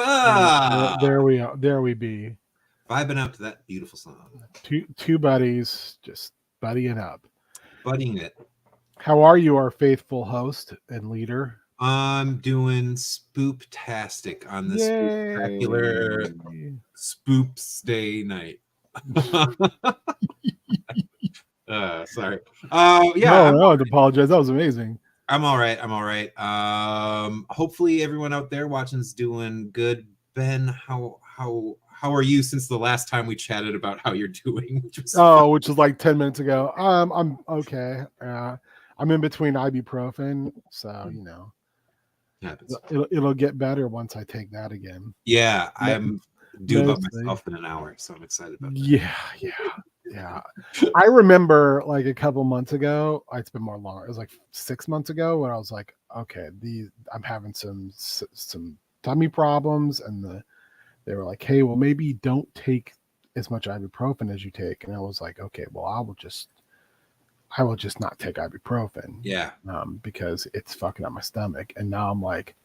Fuck. There we are. There we be. Vibing out to that beautiful song. Two buddies just buddying up. Buddying it. How are you, our faithful host and leader? I'm doing spooptastic on this spectacular Spoops Day night. Sorry. Yeah. No, I apologize. That was amazing. I'm all right. Hopefully everyone out there watching is doing good. Ben, how are you since the last time we chatted about how you're doing? Which was like 10 minutes ago. I'm okay. I'm in between ibuprofen, so you know. It'll get better once I take that again. Yeah, I'm due about myself in an hour, so I'm excited about that. Yeah. I remember like a couple months ago. It's been more longer. It was like 6 months ago when I was like, okay, I'm having some tummy problems, and they were like, hey, well, maybe don't take as much ibuprofen as you take. And I was like, okay, well, I will just not take ibuprofen. Yeah. Because it's fucking up my stomach. And now I'm like,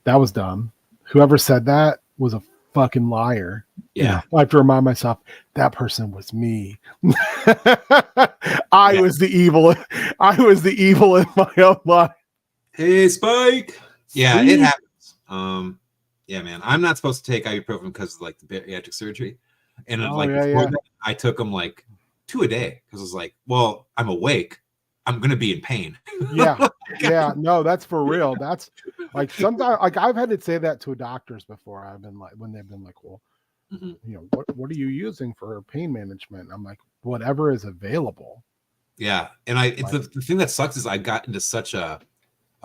that was dumb. Whoever said that was a fucking liar. Yeah. You know, I have to remind myself that person was me. I was the evil in my own life. Hey, Spike. Yeah, it happens. Yeah, man. I'm not supposed to take ibuprofen because of like the bariatric surgery. And I took them like 2 a day because I was like, well, I'm awake. I'm gonna be in pain. Yeah. No, that's for real. That's like sometimes like I've had to say that to doctors before. I've been like, when they've been like, well, you know, what are you using for pain management? I'm like, whatever is available. Yeah. And the thing that sucks is I got into such a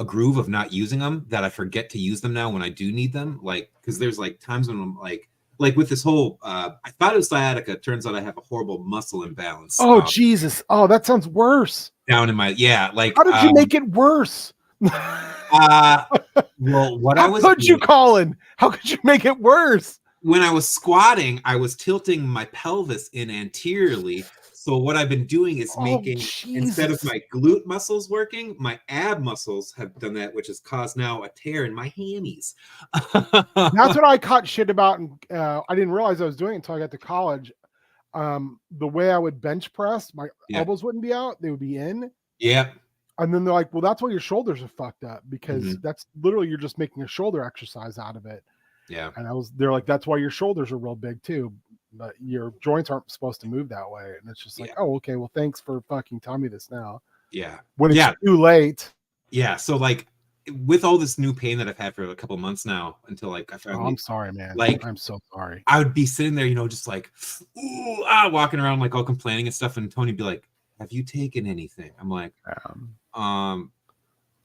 groove of not using them that I forget to use them now when I do need them. Like, because there's like times when I'm like with this whole I thought it was sciatica. Turns out I have a horrible muscle imbalance. Oh Jesus. Oh, that sounds worse. Down in my like how did you make it worse? Well, Colin? How could you make it worse? When I was squatting, I was tilting my pelvis in anteriorly. So what I've been doing is making, instead of my glute muscles working, my ab muscles have done that, which has caused now a tear in my hammies. That's what I caught shit about. And I didn't realize I was doing it until I got to college. The way I would bench press, my elbows wouldn't be out. They would be in. Yeah. And then they're like, well, that's why your shoulders are fucked up, because that's literally, you're just making a shoulder exercise out of it. Yeah. And they're like, that's why your shoulders are real big too, but your joints aren't supposed to move that way. And it's just like, oh, okay, well, thanks for fucking telling me this now. Yeah. When it's too late. Yeah. So like with all this new pain that I've had for a couple months now, until like I finally, I'm sorry, man. Like, I'm so sorry. I would be sitting there, you know, just like, walking around like all complaining and stuff. And Tony'd be like, have you taken anything? I'm like,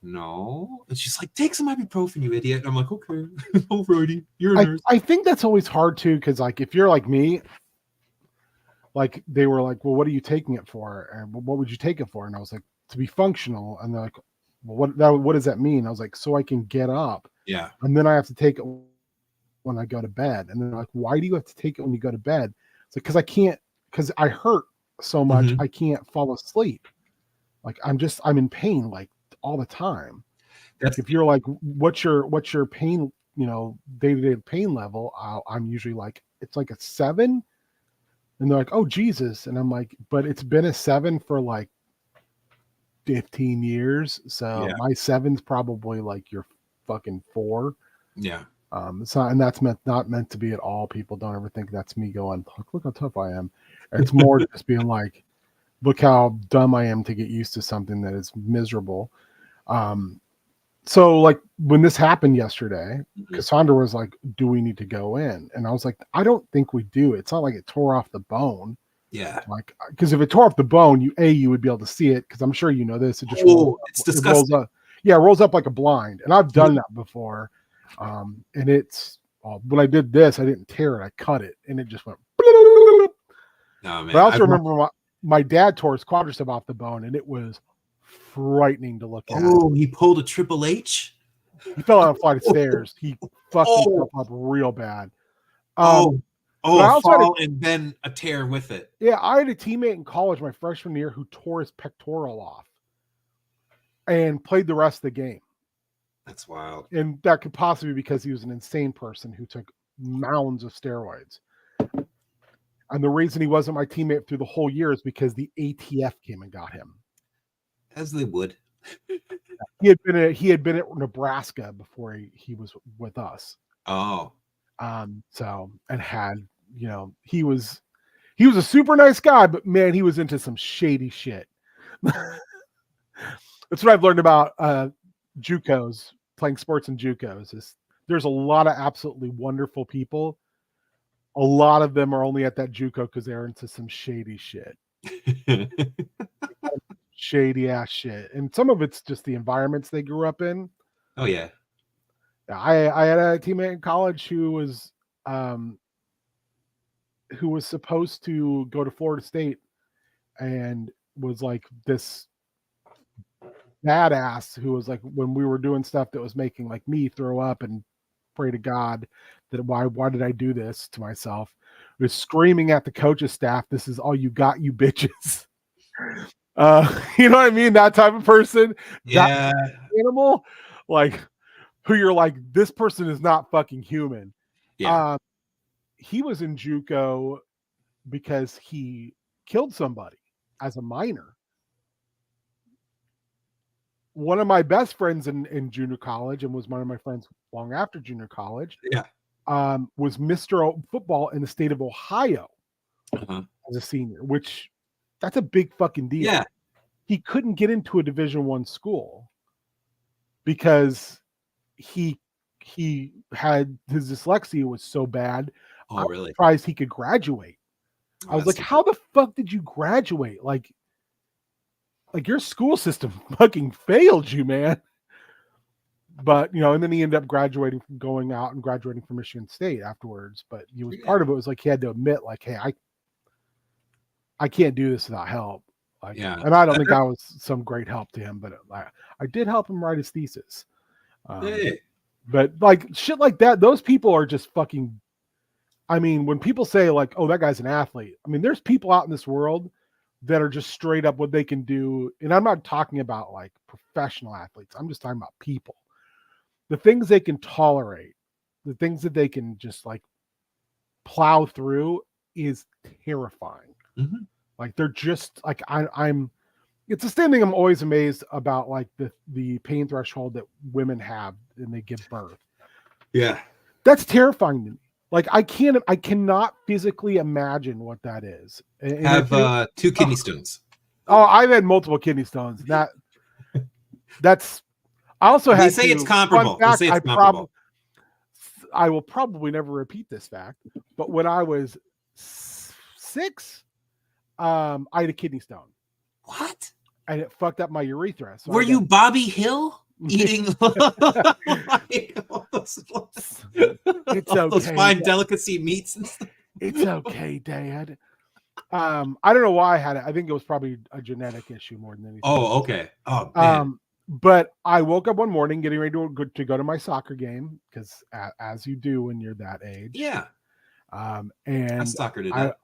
no. And she's like, take some ibuprofen, you idiot. And I'm like, okay, alrighty, you're a nurse. I think that's always hard too, because like if you're like me, like they were like, well, what are you taking it for? And what would you take it for? And I was like, to be functional. And they're like, well, what does that mean? I was like, so I can get up. Yeah. And then I have to take it when I go to bed. And they're like, why do you have to take it when you go to bed? It's like, because I hurt so much, I can't fall asleep. Like I'm in pain like all the time. Like if you're like, what's your pain, you know, day-to-day pain level? I'm usually like, it's like a 7. And they're like, oh Jesus. And I'm like, but it's been a 7 for like 15 years. So my 7's probably like your fucking 4. Yeah. It's not, and that's not meant to be at all. People don't ever think that's me going, look how tough I am. It's more just being like, look how dumb I am to get used to something that is miserable. So like when this happened yesterday, Cassandra was like, do we need to go in? And I was like, I don't think we do. It's not like it tore off the bone. Yeah. Like, because if it tore off the bone, you would be able to see it. Because I'm sure you know this. It just it's disgusting. It rolls up like a blind. And I've done that before. And it's when I did this, I didn't tear it. I cut it, and it just went. No, man. But I also remember my dad tore his quadricep off the bone, and it was frightening to look at. Oh, he pulled a Triple H. He fell down a flight of stairs. He fucked himself up real bad. Fall and then a tear with it. Yeah, I had a teammate in college my freshman year who tore his pectoral off and played the rest of the game. That's wild. And that could possibly be because he was an insane person who took mounds of steroids. And the reason he wasn't my teammate through the whole year is because the ATF came and got him. As they would. He had been at Nebraska before he was with us. Oh. So, and had, you know, he was a super nice guy, but man, he was into some shady shit. That's what I've learned about JUCOs, playing sports in JUCOs, is there's a lot of absolutely wonderful people. A lot of them are only at that JUCO because they're into some shady shit. Shady ass shit. And some of it's just the environments they grew up in. Oh yeah. I had a teammate in college who was supposed to go to Florida State and was like this badass who was like, when we were doing stuff that was making like me throw up and pray to God that why did I do this to myself, was screaming at the coach's staff, "This is all you got, you bitches." You know what I mean? That type of person. Yeah. Animal, like, who you're like, this person is not fucking human. Yeah. He was in JUCO because he killed somebody as a minor. One of my best friends in junior college, and was one of my friends long after junior college, was Mr. Football in the state of Ohio as a senior, which that's a big fucking deal. Yeah. He couldn't get into a Division I school because he had, his dyslexia was so bad. Oh, really? I'm surprised he could graduate. I was like, how the fuck did you graduate? Like your school system fucking failed you, man. But, you know, and then he ended up graduating from Michigan State afterwards. But he was part of it was like, he had to admit, like, hey, I can't do this without help. Like, yeah. And I don't think I was some great help to him, but I did help him write his thesis. Hey. But like shit like that, those people are just fucking, I mean, when people say like, oh, that guy's an athlete, I mean, there's people out in this world that are just straight up what they can do. And I'm not talking about like professional athletes. I'm just talking about people. The things they can tolerate, the things that they can just like plow through is terrifying. Mm-hmm. Like they're just like, I'm it's the same thing. I'm always amazed about like the pain threshold that women have and they give birth. Yeah. That's terrifying to me. Like I cannot physically imagine what that is. And have 2 kidney stones. Oh, I've had multiple kidney stones. That's I also had. They say it's comparable. They say it's comparable. I will probably never repeat this fact, but when I was 6, I had a kidney stone. What? And it fucked up my urethra. So were you Bobby Hill eating? It's okay. Those fine delicacy meats and stuff. It's okay, Dad. I don't know why I had it. I think it was probably a genetic issue more than anything. Oh, okay. Oh, man. But I woke up one morning getting ready to go to my soccer game, because as you do when you're that age. Yeah. And I soccer did that.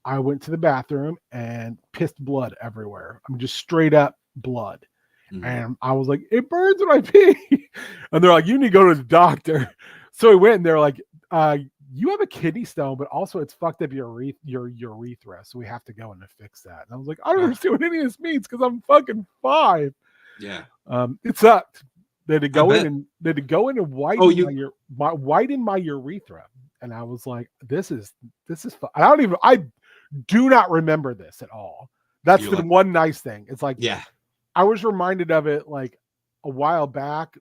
I went to the bathroom and pissed blood everywhere. I'm just straight up blood. Mm-hmm. And I was like, it burns when I pee. And they're like, you need to go to the doctor. So we went and they're like, you have a kidney stone, but also it's fucked up your urethra. So we have to go in to fix that. And I was like, I don't understand what any of this means because I'm fucking 5. Yeah. It sucked. They had to go in and widen my urethra. And I was like, this is fun. I do not remember this at all. That's the one nice thing. It's like, yeah, I was reminded of it like a while back.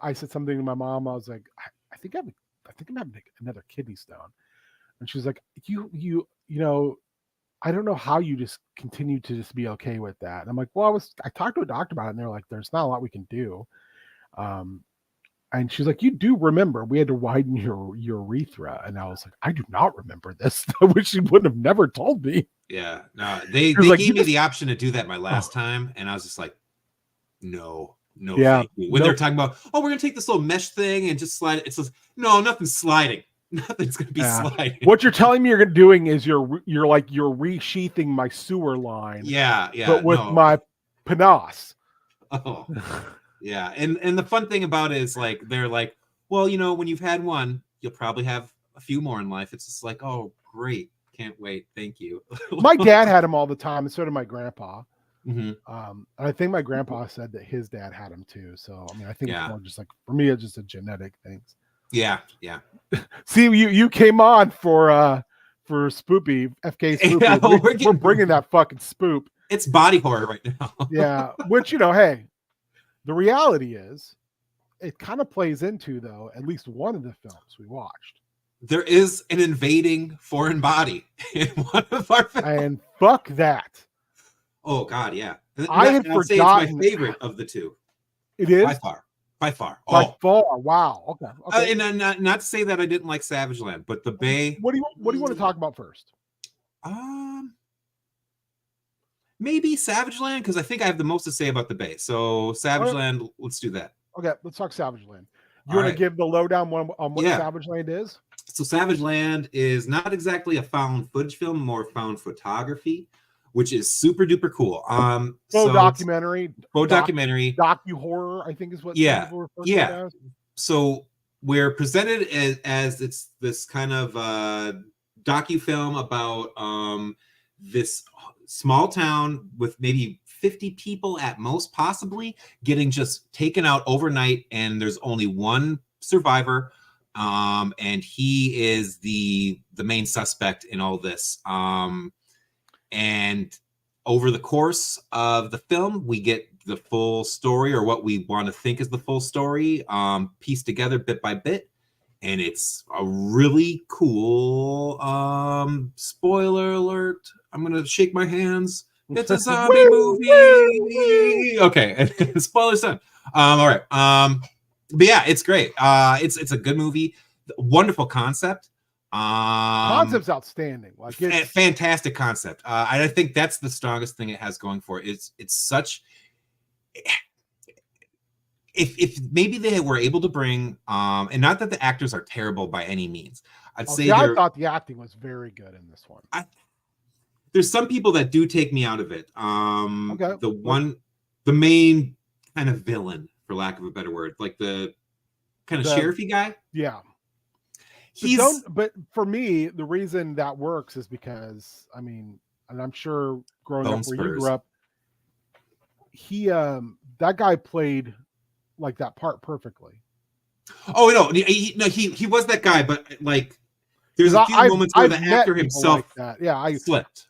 I said something to my mom. I was like, I think I'm having another kidney stone. And she was like, you know, I don't know how you just continue to just be okay with that. And I'm like, well, I talked to a doctor about it, and they're like, there's not a lot we can do. And she's like, you do remember we had to widen your urethra. And I was like, I do not remember this. I wish she wouldn't have never told me. Yeah. No, they gave me the option to do that my last time. And I was just like, no, thank you. When they're talking about, oh, we're going to take this little mesh thing and just slide it. It's just, no, nothing's sliding. Nothing's going to be sliding. What you're telling me you're doing is you're resheathing my sewer line. Yeah. But with my penis. Oh. Yeah, and the fun thing about it is like they're like, well, when you've had one, you'll probably have a few more in life. It's just like, oh, great, can't wait, thank you. My dad had them all the time, and so did my grandpa. Mm-hmm. And I think my grandpa said that his dad had them too. So I mean, I think it's Yeah, more just like, for me, it's just a genetic thing. yeah. See, you came on for Spoopy, FKA Spoopy. Yeah, We're bringing that fucking spoop. It's body horror right now. Yeah, which hey, the reality is, it kind of plays into, though, at least one of the films we watched. There is an invading foreign body in one of our films. And fuck that. Oh God, yeah. I had I'd say it's my favorite of the two. It is? By far. By far. Wow. Okay. And not to say that I didn't like Savage Land, but the Bay. What do you want to talk about first? Maybe Savage Land, because I think I have the most to say about the Bay. So Savage Land, let's do that. Okay, let's talk Savage Land. You want to give the lowdown on what Savage Land is? So Savage Land is not exactly a found footage film, more found photography, which is super duper cool. Faux documentary. Docu-Horror, I think is what people refer to it as. So we're presented as it's this kind of docu-film about this small town with maybe 50 people at most, possibly, getting just taken out overnight, and there's only one survivor, and he is the main suspect in all this. And over the course of the film, we get the full story, or what we want to think is the full story, pieced together bit by bit. And it's a really cool, spoiler alert, I'm going to shake my hands. It's a zombie movie. Okay. Spoilers done. All right. But yeah, it's great. It's a good movie. Wonderful concept. Concept's outstanding. Like, it's fantastic concept. I think that's the strongest thing it has going for it. It's such, if maybe they were able to bring, and not that the actors are terrible by any means. I'd say I thought the acting was very good in this one. There's some people that do take me out of it. The main kind of villain, for lack of a better word, like the kind of sheriffy guy. Yeah. But for me, the reason that works is because, I mean, and I'm sure growing up where you grew up, that guy played like that part perfectly. Oh no, he was that guy, but like there's a few moments where the actor himself slipped.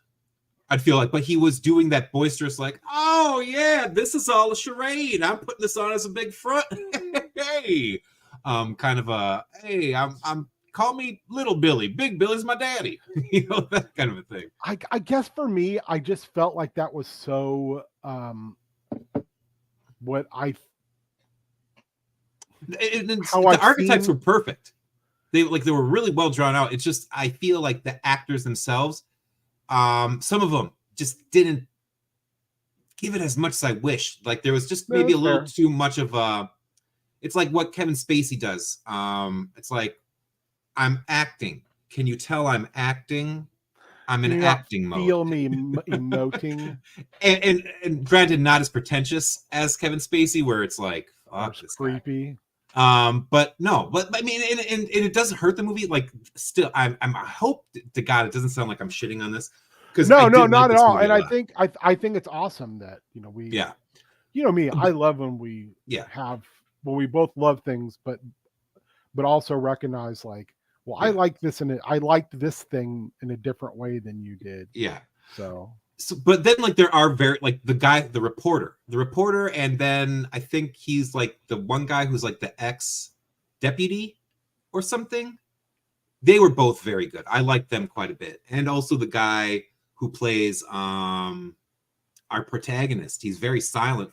I'd feel like, but he was doing that boisterous, like, oh yeah, this is all a charade. I'm putting this on as a big front. Hey, kind of a, hey, I'm call me Little Billy. Big Billy's my daddy. That kind of a thing. I guess for me, I just felt like that was so the archetypes were perfect. They were really well drawn out. It's just, I feel like the actors themselves, some of them just didn't give it as much as I wished. Like there was just maybe a little too much of it's like what Kevin Spacey does. It's like, I'm acting. Can you tell I'm acting? I'm in acting mode. Feel me emoting. and granted, not as pretentious as Kevin Spacey, where it's like, fuck, this creepy. But I mean, and it doesn't hurt the movie. Like, still, I hope to God it doesn't sound like I'm shitting on this, because no, not at all. And I think it's awesome that we me. I love when we we both love things, but also recognize, like, well, I like this, and I liked this thing in a different way than you did. Yeah. So, but then, like, there are the reporter, and then I think he's like the one guy who's like the ex-deputy or something. They were both very good. I liked them quite a bit. And also the guy who plays our protagonist. He's very silent,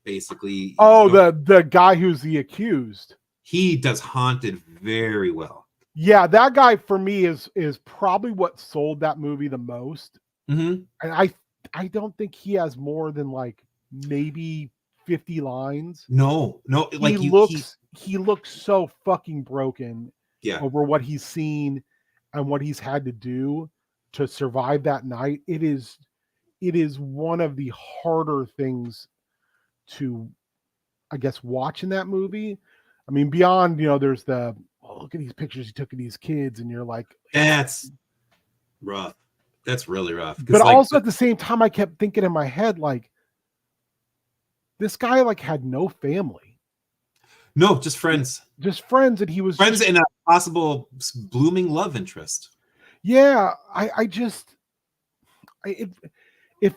basically. Oh, the guy who's the accused. He does Haunted very well. Yeah, that guy for me is probably what sold that movie the most. Mm-hmm. And I don't think he has more than like maybe 50 lines. No, like he looks so fucking broken over what he's seen and what he's had to do to survive that night. It is one of the harder things to I guess, watching that movie. I mean, beyond, there's the, look at these pictures he took of these kids, and you're like, that's rough. That's really rough. But also at the same time, I kept thinking in my head, like, this guy like had no family. No, just friends. Just friends, and he was friends and a possible blooming love interest. Yeah, it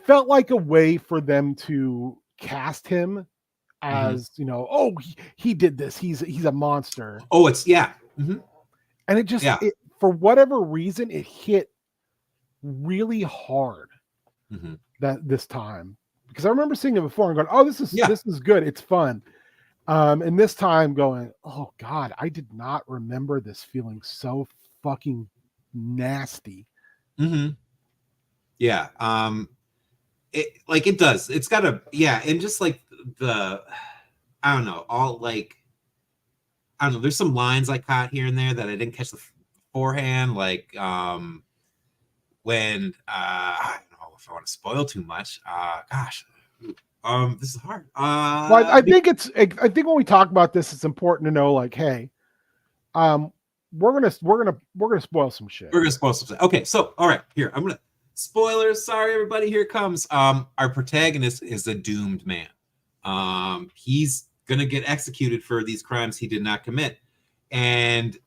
felt like a way for them to cast him as, he did this. He's a monster. Oh, it's Mm-hmm. And it just for whatever reason, it hit really hard this time, because I remember seeing it before and going, oh, this is good, it's fun, and this time going, oh god, I did not remember this feeling so fucking nasty. It does, it's got a and just like the I don't know, there's some lines I caught here and there that I didn't catch beforehand, like when I don't know if I want to spoil too much. This is hard. Well, I think when we talk about this, it's important to know, like, hey, we're gonna spoil some shit. We're gonna spoil some shit. Okay, so all right, here I'm gonna spoilers. Sorry, everybody. Here it comes. Our protagonist is a doomed man. He's gonna get executed for these crimes he did not commit, and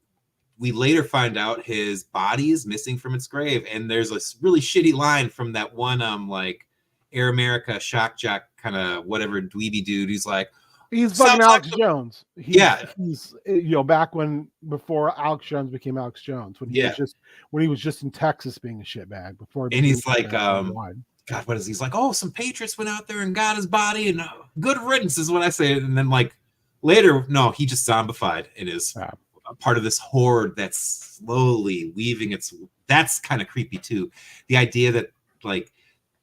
we later find out his body is missing from its grave. And there's a really shitty line from that one, like Air America shock jock kind of whatever dweeby dude. He's like, he's fucking Alex Jones. He's back before Alex Jones became Alex Jones, when he was just in Texas being a shitbag before. And he's like, God, what is he? He's like, oh, some patriots went out there and got his body, and good riddance is what I say. And then like later, no, he just zombified and is part of this horde that's slowly weaving that's kind of creepy too. The idea that, like,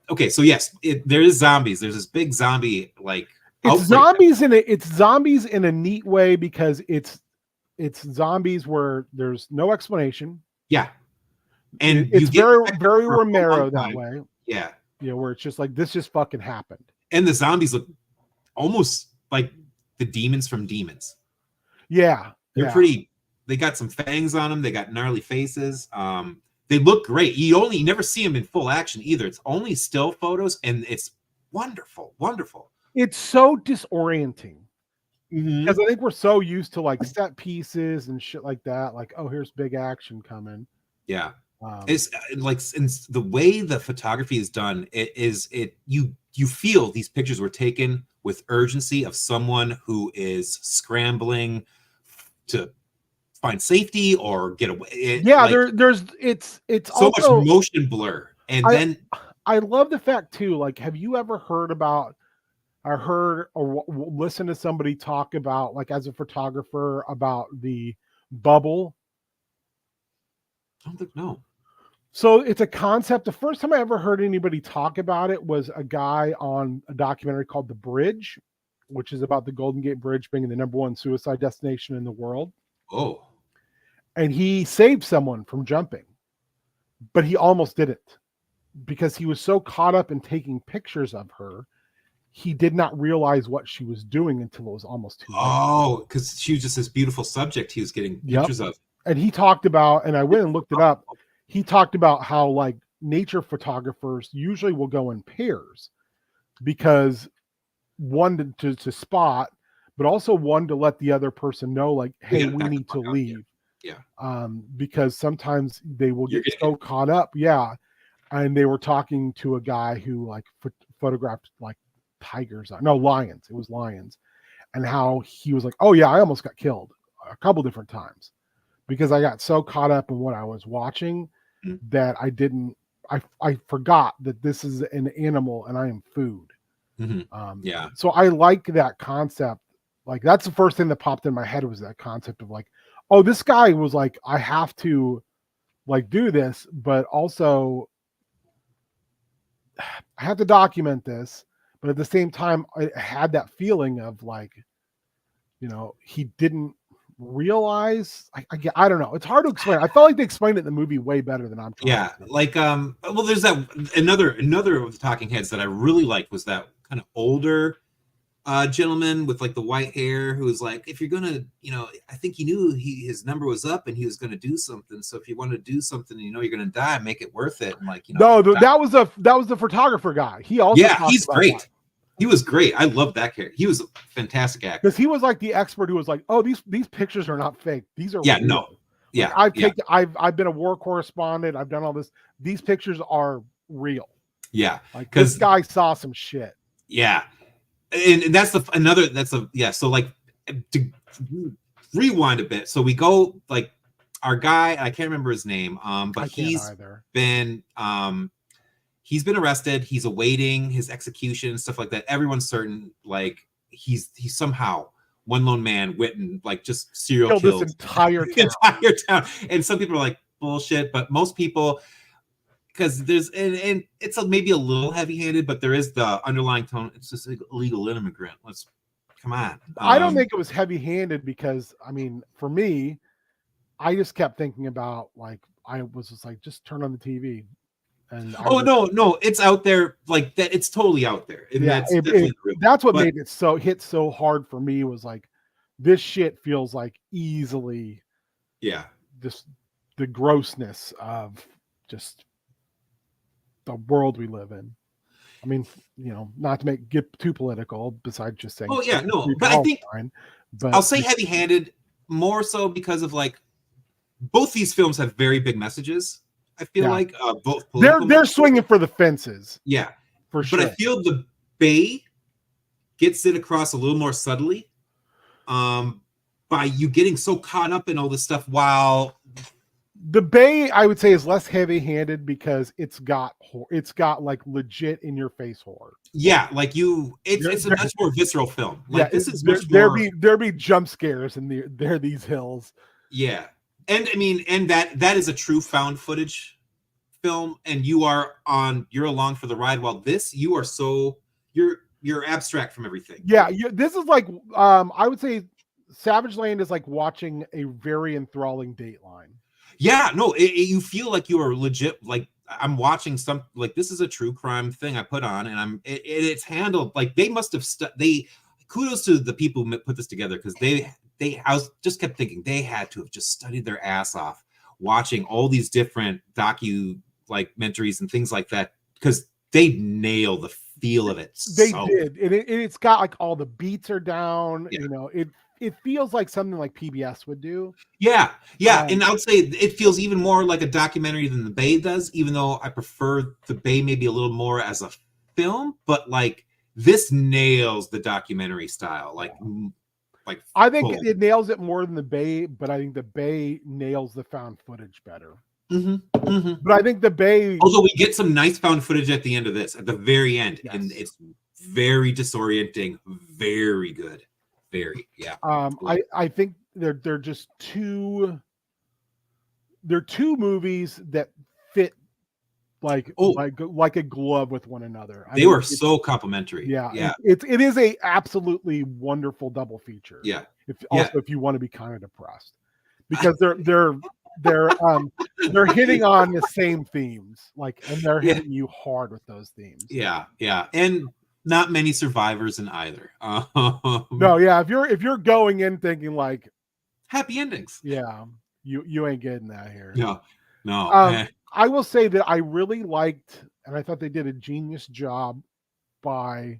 okay, so yes, there is zombies. There's this big zombie, like, it's zombies in a neat way, because it's zombies where there's no explanation. Yeah. And it's very Romero that way. Yeah. Where it's just like, this just fucking happened. And the zombies look almost like the demons from Demons. Yeah. They're pretty, they got some fangs on them. They got gnarly faces. They look great. You never see them in full action either. It's only still photos, and it's wonderful. Wonderful. It's so disorienting. Because I think we're so used to like set pieces and shit like that. Like, oh, here's big action coming. Yeah. It's like, in the way the photography is done, you feel these pictures were taken with urgency of someone who is scrambling to find safety or get away. It's so also much motion blur. And then I love the fact too, like, have you ever heard or listened to somebody talk about, like, as a photographer, about the bubble? I don't think, no. So it's a concept. The first time I ever heard anybody talk about it was a guy on a documentary called The Bridge, which is about the Golden Gate Bridge being the #1 suicide destination in the world. Oh. And he saved someone from jumping, but he almost didn't, because he was so caught up in taking pictures of her, he did not realize what she was doing until it was almost too late. Oh, because she was just this beautiful subject he was getting pictures of. And he talked about, and I went and looked it up, he talked about how, like, nature photographers usually will go in pairs, because one to spot, but also one to let the other person know, like, hey, we need to leave. Yeah. Because sometimes they will get so caught up. Yeah. And they were talking to a guy who, like, photographed, like, lions. It was lions. And how he was like, oh yeah, I almost got killed a couple different times because I got so caught up in what I was watching that I forgot that this is an animal and I am food. So I like that concept. Like, that's the first thing that popped in my head, was that concept of, like, oh, this guy was like, I have to, like, do this, but also I have to document this. But at the same time, I had that feeling of, like, he didn't realize. I don't know. It's hard to explain. I felt like they explained it in the movie way better than I'm trying. Yeah, like well, there's that another of the talking heads that I really liked was that kind of older gentleman with like the white hair who was like, if you're gonna, I think he knew his number was up and he was gonna do something. So if you want to do something, you're gonna die, make it worth it. And like, no, that was the photographer guy. He also he's great. That. He was great. I love that character. He was a fantastic actor because he was like the expert who was like, oh, these pictures are not fake. These are real. No. Yeah, I've been a war correspondent. I've done all this. These pictures are real. Yeah, like this guy saw some shit. Yeah, and that's So like to rewind a bit. So we go like our guy. I can't remember his name. But he's been arrested. He's awaiting his execution and stuff like that. Everyone's certain like he's somehow. One lone man went and like just serial killed this entire town. And some people are like bullshit, but most people, because there's and it's maybe a little heavy-handed, but there is the underlying tone. It's just an illegal immigrant. Let's come on. I don't think it was heavy-handed because I mean, for me, I just kept thinking about like I was just like, just turn on the TV. And no, it's out there like that. It's totally out there. And that's what made it hit so hard for me was like, this shit feels like easily, just the grossness of just the world we live in. I mean, not to get too political, besides just saying. But I think I'll say heavy-handed more so because of like both these films have very big messages. I feel like both they're swinging for the fences. Yeah, for sure. But I feel the Bay gets it across a little more subtly, by you getting so caught up in all this stuff. While the Bay, I would say, is less heavy-handed because it's got like legit in your face horror. Yeah, like it's a much more visceral film. Like this is much more. There be jump scares in these hills. Yeah. And I mean, and that is a true found footage film, and you're along for the ride. While this, you're abstract from everything. Yeah, this is like I would say Savage Land is like watching a very enthralling Dateline. Yeah, no, you feel like you are legit. Like I'm watching some like this is a true crime thing I put on, and it's handled like they must have kudos to the people who put this together because I was just kept thinking they had to have just studied their ass off watching all these different documentaries and things like that because they nail the feel of it. They did. And it's got like all the beats are down. Yeah. It feels like something like PBS would do. Yeah. And I would say it feels even more like a documentary than The Bay does, even though I prefer The Bay maybe a little more as a film, but like this nails the documentary style. Like I think it nails it more than The Bay, but I think The Bay nails the found footage better. Mm-hmm, mm-hmm. But I think The Bay. Although we get some nice found footage at the end of this, at the very end, and it's very disorienting, very good, very I think they're just two. They're two movies that fit like a glove with one another. They were so complimentary. Yeah. It is a absolutely wonderful double feature. Yeah. If you want to be kind of depressed, because they're hitting on the same themes, and they're hitting you hard with those themes. Yeah. And not many survivors in either. No, yeah. If you're going in thinking like happy endings, you ain't getting that here. No. I will say that I really liked, and I thought they did a genius job by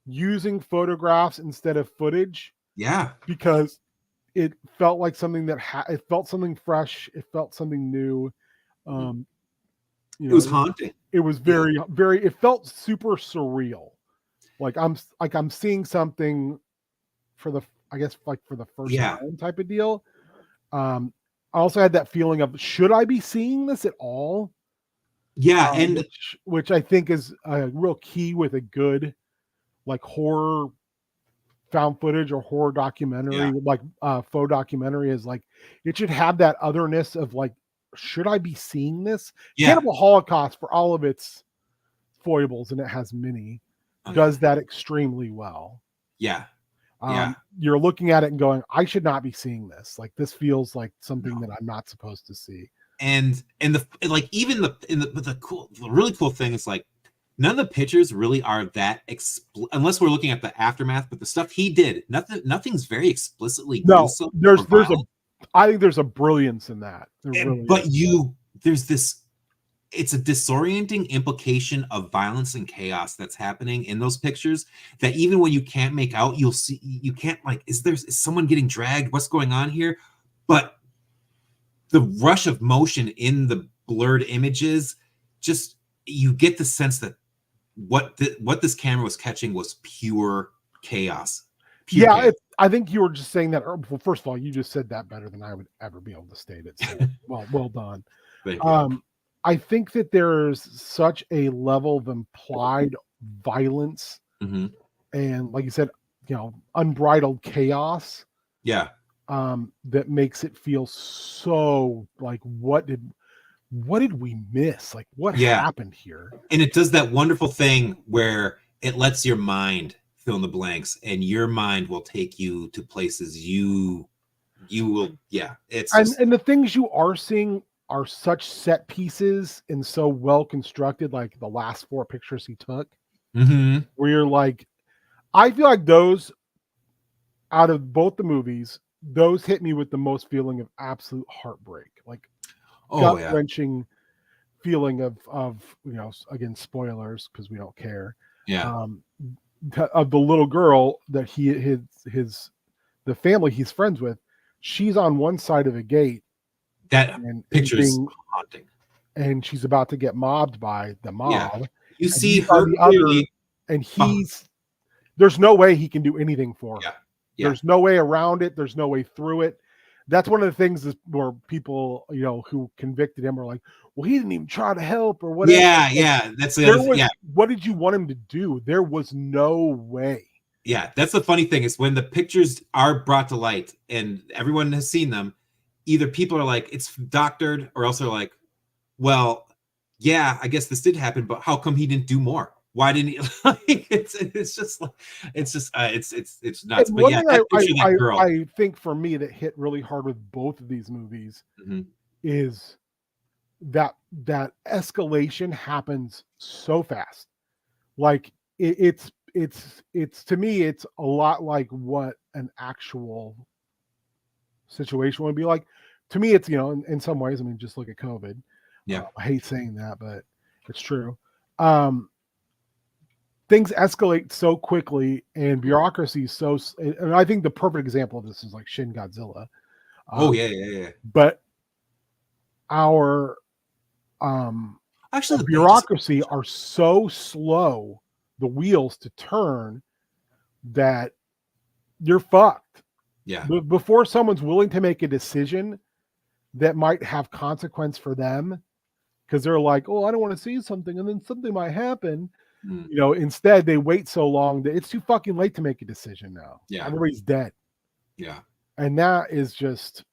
using photographs instead of footage. Yeah, because it felt like something that it felt something fresh. It felt something new. It was haunting. It was very, very. It felt super surreal. Like I'm seeing something for the first time type of deal. I also had that feeling of, should I be seeing this at all? Yeah, and which I think is a real key with a good horror found footage or horror documentary, faux documentary, is it should have that otherness of should I be seeing this? Cannibal Holocaust, for all of its foibles, and it has many, does that extremely well. You're looking at it and going, I should not be seeing this. This feels like something that I'm not supposed to see. And the really cool thing is none of the pictures really are that unless we're looking at the aftermath. But the stuff he did, nothing's very explicitly gruesome. I think there's a brilliance in that. There's this. It's a disorienting implication of violence and chaos that's happening in those pictures that even when you can't make out, you can't like, is someone getting dragged? What's going on here? But the rush of motion in the blurred images, just, you get the sense that what this camera was catching was pure chaos. I think you were just saying that. Well, first of all, you just said that better than I would ever be able to state it. So, well done. Thank you. I think that there's such a level of implied violence and, like you said, unbridled chaos. Yeah. That makes it feel so like, what did we miss? Like, what happened here? And it does that wonderful thing where it lets your mind fill in the blanks, and your mind will take you to places you will. Yeah. And the things you are seeing are such set pieces and so well constructed, like the last 4 pictures he took, where you're like, I feel like those, out of both the movies, those hit me with the most feeling of absolute heartbreak, like gut-wrenching feeling of again, spoilers because we don't care. Of the little girl that the family he's friends with, she's on one side of a gate. That picture is haunting, and she's about to get mobbed by the mob. Yeah. You see her the other, and there's no way he can do anything for her. Yeah. There's no way around it. There's no way through it. That's one of the things where people, who convicted him are like, well, he didn't even try to help or whatever. Yeah. That's what did you want him to do? There was no way. Yeah. That's the funny thing, is when the pictures are brought to light and everyone has seen them, either people are like, it's doctored, or else they're like, well, yeah, I guess this did happen, but how come he didn't do more? Why didn't he? It's nuts. But yeah, I think for me that hit really hard with both of these movies is that escalation happens so fast. Like it's to me, it's a lot like what an actual situation would be like. To me, it's, in some ways, I mean, just look at COVID. Yeah. I hate saying that, but it's true. Things escalate so quickly, and bureaucracy and I think the perfect example of this is like Shin Godzilla. Yeah. But our the bureaucracy are so slow, the wheels to turn, that you're fucked. Yeah. Before someone's willing to make a decision that might have consequence for them, because they're like, oh, I don't want to see something, and then something might happen. Instead they wait so long that it's too fucking late to make a decision now. Yeah. Everybody's dead. Yeah. And that is just,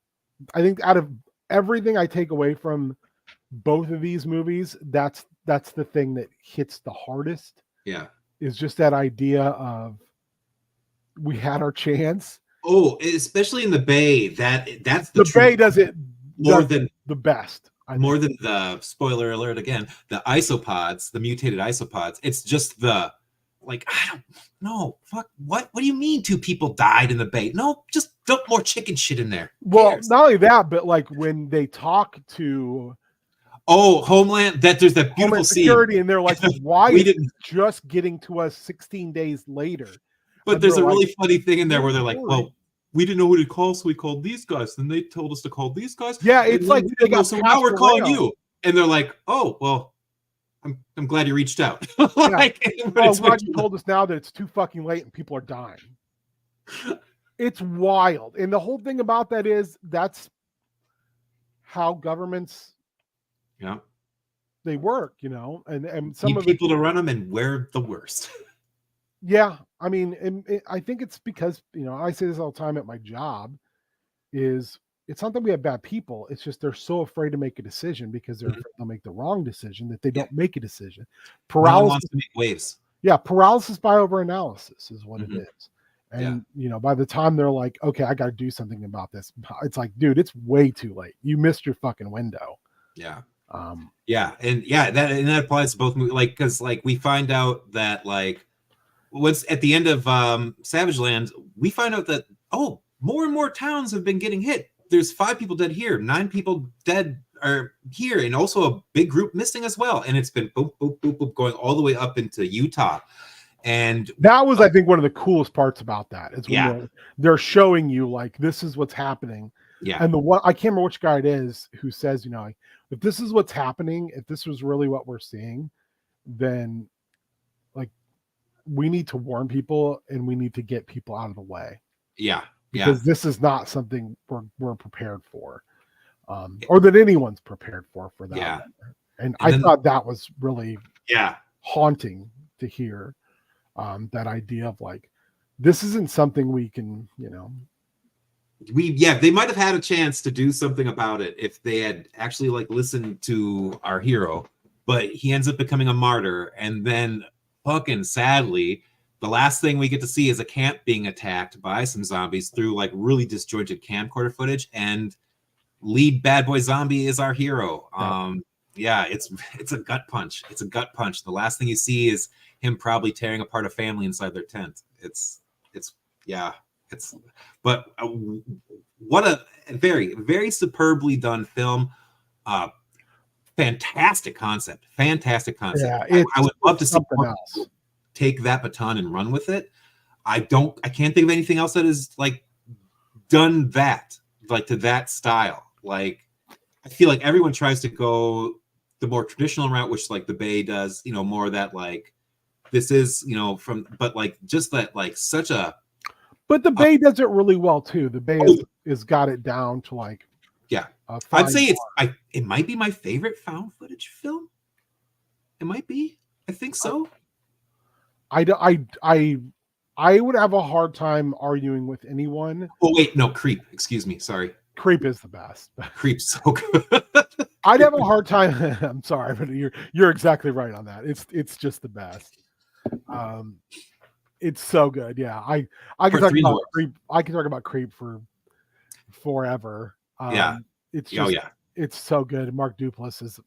I think, out of everything I take away from both of these movies, that's the thing that hits the hardest. Yeah. Is just that idea of, we had our chance. Oh, especially in the Bay. That's the Bay does it more than the best. More than the, spoiler alert again, the isopods, the mutated isopods. It's just the, like, I don't know. Fuck, what do you mean 2 people died in the Bay? No, just dump more chicken shit in there. Well, not only that, but like when they talk to Homeland, that there's that beautiful security, scene, and they're like, why is it just getting to us 16 days later? But there's a really funny thing in there where they're like, well, we didn't know who to call, so we called these guys. Then they told us to call these guys. Yeah, it's like they got, so now we're calling you. And they're like, oh, well, I'm glad you reached out. I'm glad you told us now that it's too fucking late and people are dying. It's wild. And the whole thing about that is that's how governments they work, and some of people to run them, and we're the worst. Yeah, I mean, I think it's because, I say this all the time at my job, it's not that we have bad people. It's just they're so afraid to make a decision because they're afraid they'll make the wrong decision that they don't make a decision. Paralysis, no one wants to make waves. Yeah, paralysis by overanalysis is what it is. And, by the time they're like, okay, I got to do something about this, it's like, dude, it's way too late. You missed your fucking window. Yeah. That applies to both movies. Like, because like we find out that like what's at the end of Savage Land, we find out that more and more towns have been getting hit. There's 5 people dead here, 9 people dead are here, and also a big group missing as well. And it's been boop boop boop boop going all the way up into Utah. And that was, I think, one of the coolest parts about that is when they're showing you like this is what's happening. Yeah. And the one I can't remember which guy it is who says, you know, if this is what's happening, if this was really what we're seeing, then like we need to warn people and we need to get people out of the way. Yeah. Because this is not something we're prepared for. Or that anyone's prepared for that. Yeah. And I thought that was really haunting to hear. That idea of like, this isn't something we can, you know. They might have had a chance to do something about it if they had actually like listened to our hero, but he ends up becoming a martyr. And then fucking sadly, the last thing we get to see is a camp being attacked by some zombies through like really disjointed camcorder footage, and lead bad boy zombie is our hero. It's a gut punch. It's a gut punch. The last thing you see is him probably tearing apart a family inside their tent. But what a very, very superbly done film. Fantastic concept. Yeah, I would love to see else take that baton and run with it. I can't think of anything else that is like done that, like to that style. Like, I feel like everyone tries to go the more traditional route, which like the Bay does, you know, more of that like this is, you know, but like just that like such a. But the Bay does it really well too. The Bay has got it down to like. Yeah, I'd say it might be my favorite found footage film. It might be. I think so. I would have a hard time arguing with anyone. Oh wait, no, Creep. Excuse me, sorry. Creep is the best. Creep's so good. I'd have a hard time. I'm sorry, but you're exactly right on that. It's just the best. It's so good. Yeah, I can talk about Creep. I can talk about Creep for forever. It's just, it's so good. Mark Duplass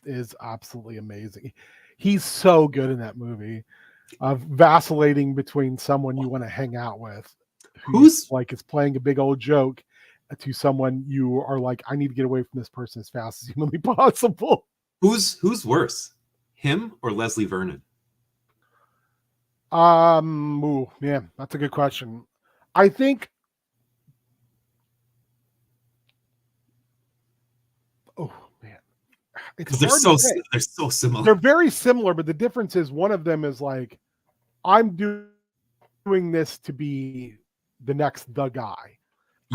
is absolutely amazing. He's so good in that movie. Vacillating between someone you want to hang out with, who's like is playing a big old joke, to someone you are like, I need to get away from this person as fast as humanly possible. Who's worse, him or Leslie Vernon? Man, that's a good question. I think. Oh man, because they're so similar. They're very similar, but the difference is one of them is like, I'm doing this to be the guy.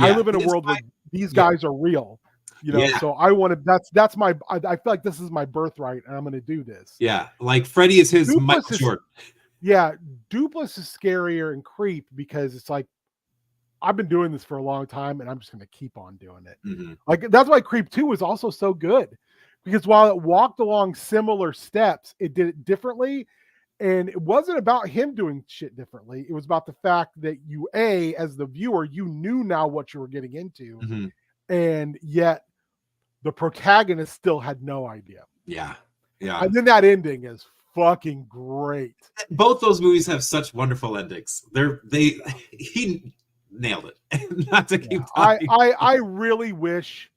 I live in a world where these guys are real, you know. So I want to. That's my. I feel like this is my birthright, and I'm going to do this. Yeah, like Freddy is his Michael Jordan. Yeah, Duplass is scarier and Creep because it's like, I've been doing this for a long time, and I'm just going to keep on doing it. Mm-hmm. Like that's why Creep 2 was also so good, because while it walked along similar steps, it did it differently. And it wasn't about him doing shit differently. It was about the fact that you, as the viewer, you knew now what you were getting into. Mm-hmm. And yet the protagonist still had no idea. Yeah. And then that ending is fucking great. Both those movies have such wonderful endings. He nailed it. Not to keep talking. I really wish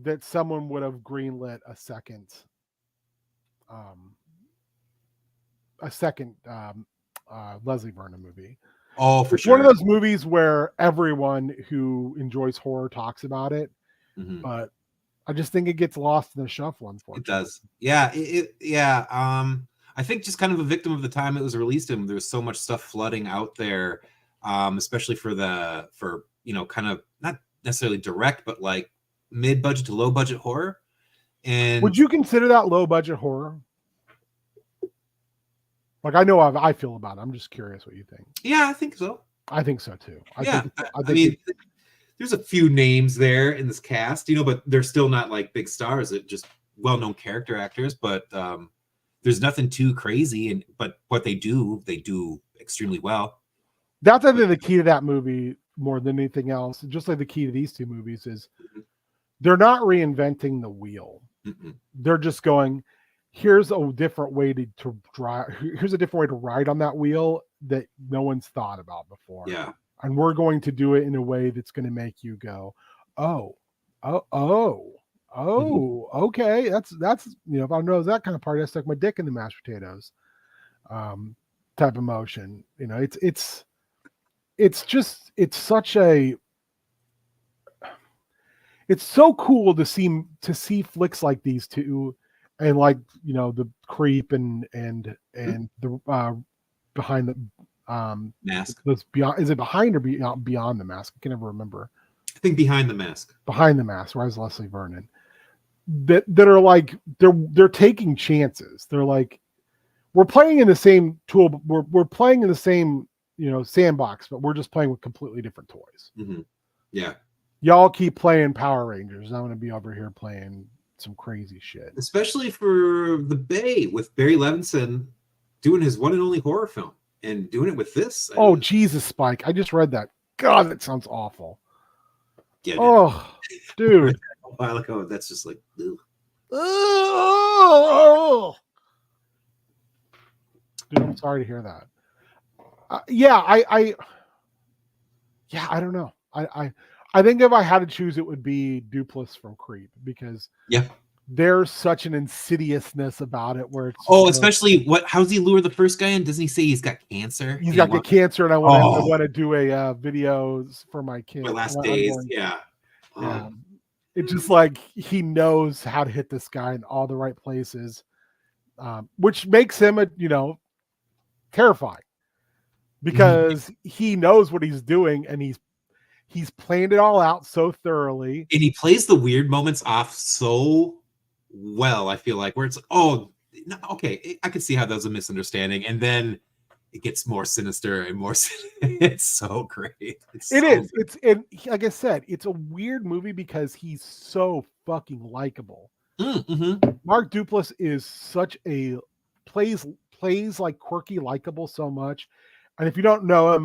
that someone would have greenlit a second Leslie Vernon movie. Oh, for it's sure. One of those movies where everyone who enjoys horror talks about it, but I just think it gets lost in the shuffle, unfortunately. It does. Yeah. I think just kind of a victim of the time it was released in. There's so much stuff flooding out there, especially for you know, kind of not necessarily direct, but like mid-budget to low-budget horror. And would you consider that low-budget horror? Like, I know how I feel about it. I'm just curious what you think. Yeah, I think so. I think so too. I mean, there's a few names there in this cast, you know, but they're still not like big stars. They're just well-known character actors. But there's nothing too crazy. But what they do extremely well. That's I think the key to that movie more than anything else. Just like the key to these two movies is they're not reinventing the wheel. They're just going, here's a different way to drive. Here's a different way to ride on that wheel that no one's thought about before. Yeah. And we're going to do it in a way that's going to make you go, oh, okay. That's, if I know that kind of party, I stuck my dick in the mashed potatoes. Type of motion. It's so cool to see flicks like these two, and the Creep and the behind the Mask. Is it behind or beyond the mask? I can never remember. I think Behind the Mask. Behind the Mask, where is Leslie Vernon? That are like they're taking chances. They're like, we're playing in the same tool. We're playing in the same sandbox, but we're just playing with completely different toys. Yeah. Y'all keep playing Power Rangers. I'm going to be over here playing some crazy shit. Especially for the Bay with Barry Levinson doing his one and only horror film and doing it with this. Jesus, Spike. I just read that. God, that sounds awful. Yeah. Dude. A while ago, that's just like, ugh. Dude, I'm sorry to hear that. I don't know. I think if I had to choose, it would be Duplass from Creep, because there's such an insidiousness about it where it's especially how's he lure the first guy in? Doesn't he say he's got cancer? He's got cancer, and I want to do a videos for my kid. My last days, It's just like he knows how to hit this guy in all the right places, which makes him terrifying, because he knows what he's doing, and he's planned it all out so thoroughly, and he plays the weird moments off so well. I feel like where it's okay, I can see how that was a misunderstanding, and then it gets more sinister and more. It's so great. It's like I said, it's a weird movie because he's so fucking likable. Mark Duplass is such a plays like quirky, likable so much, and if you don't know him,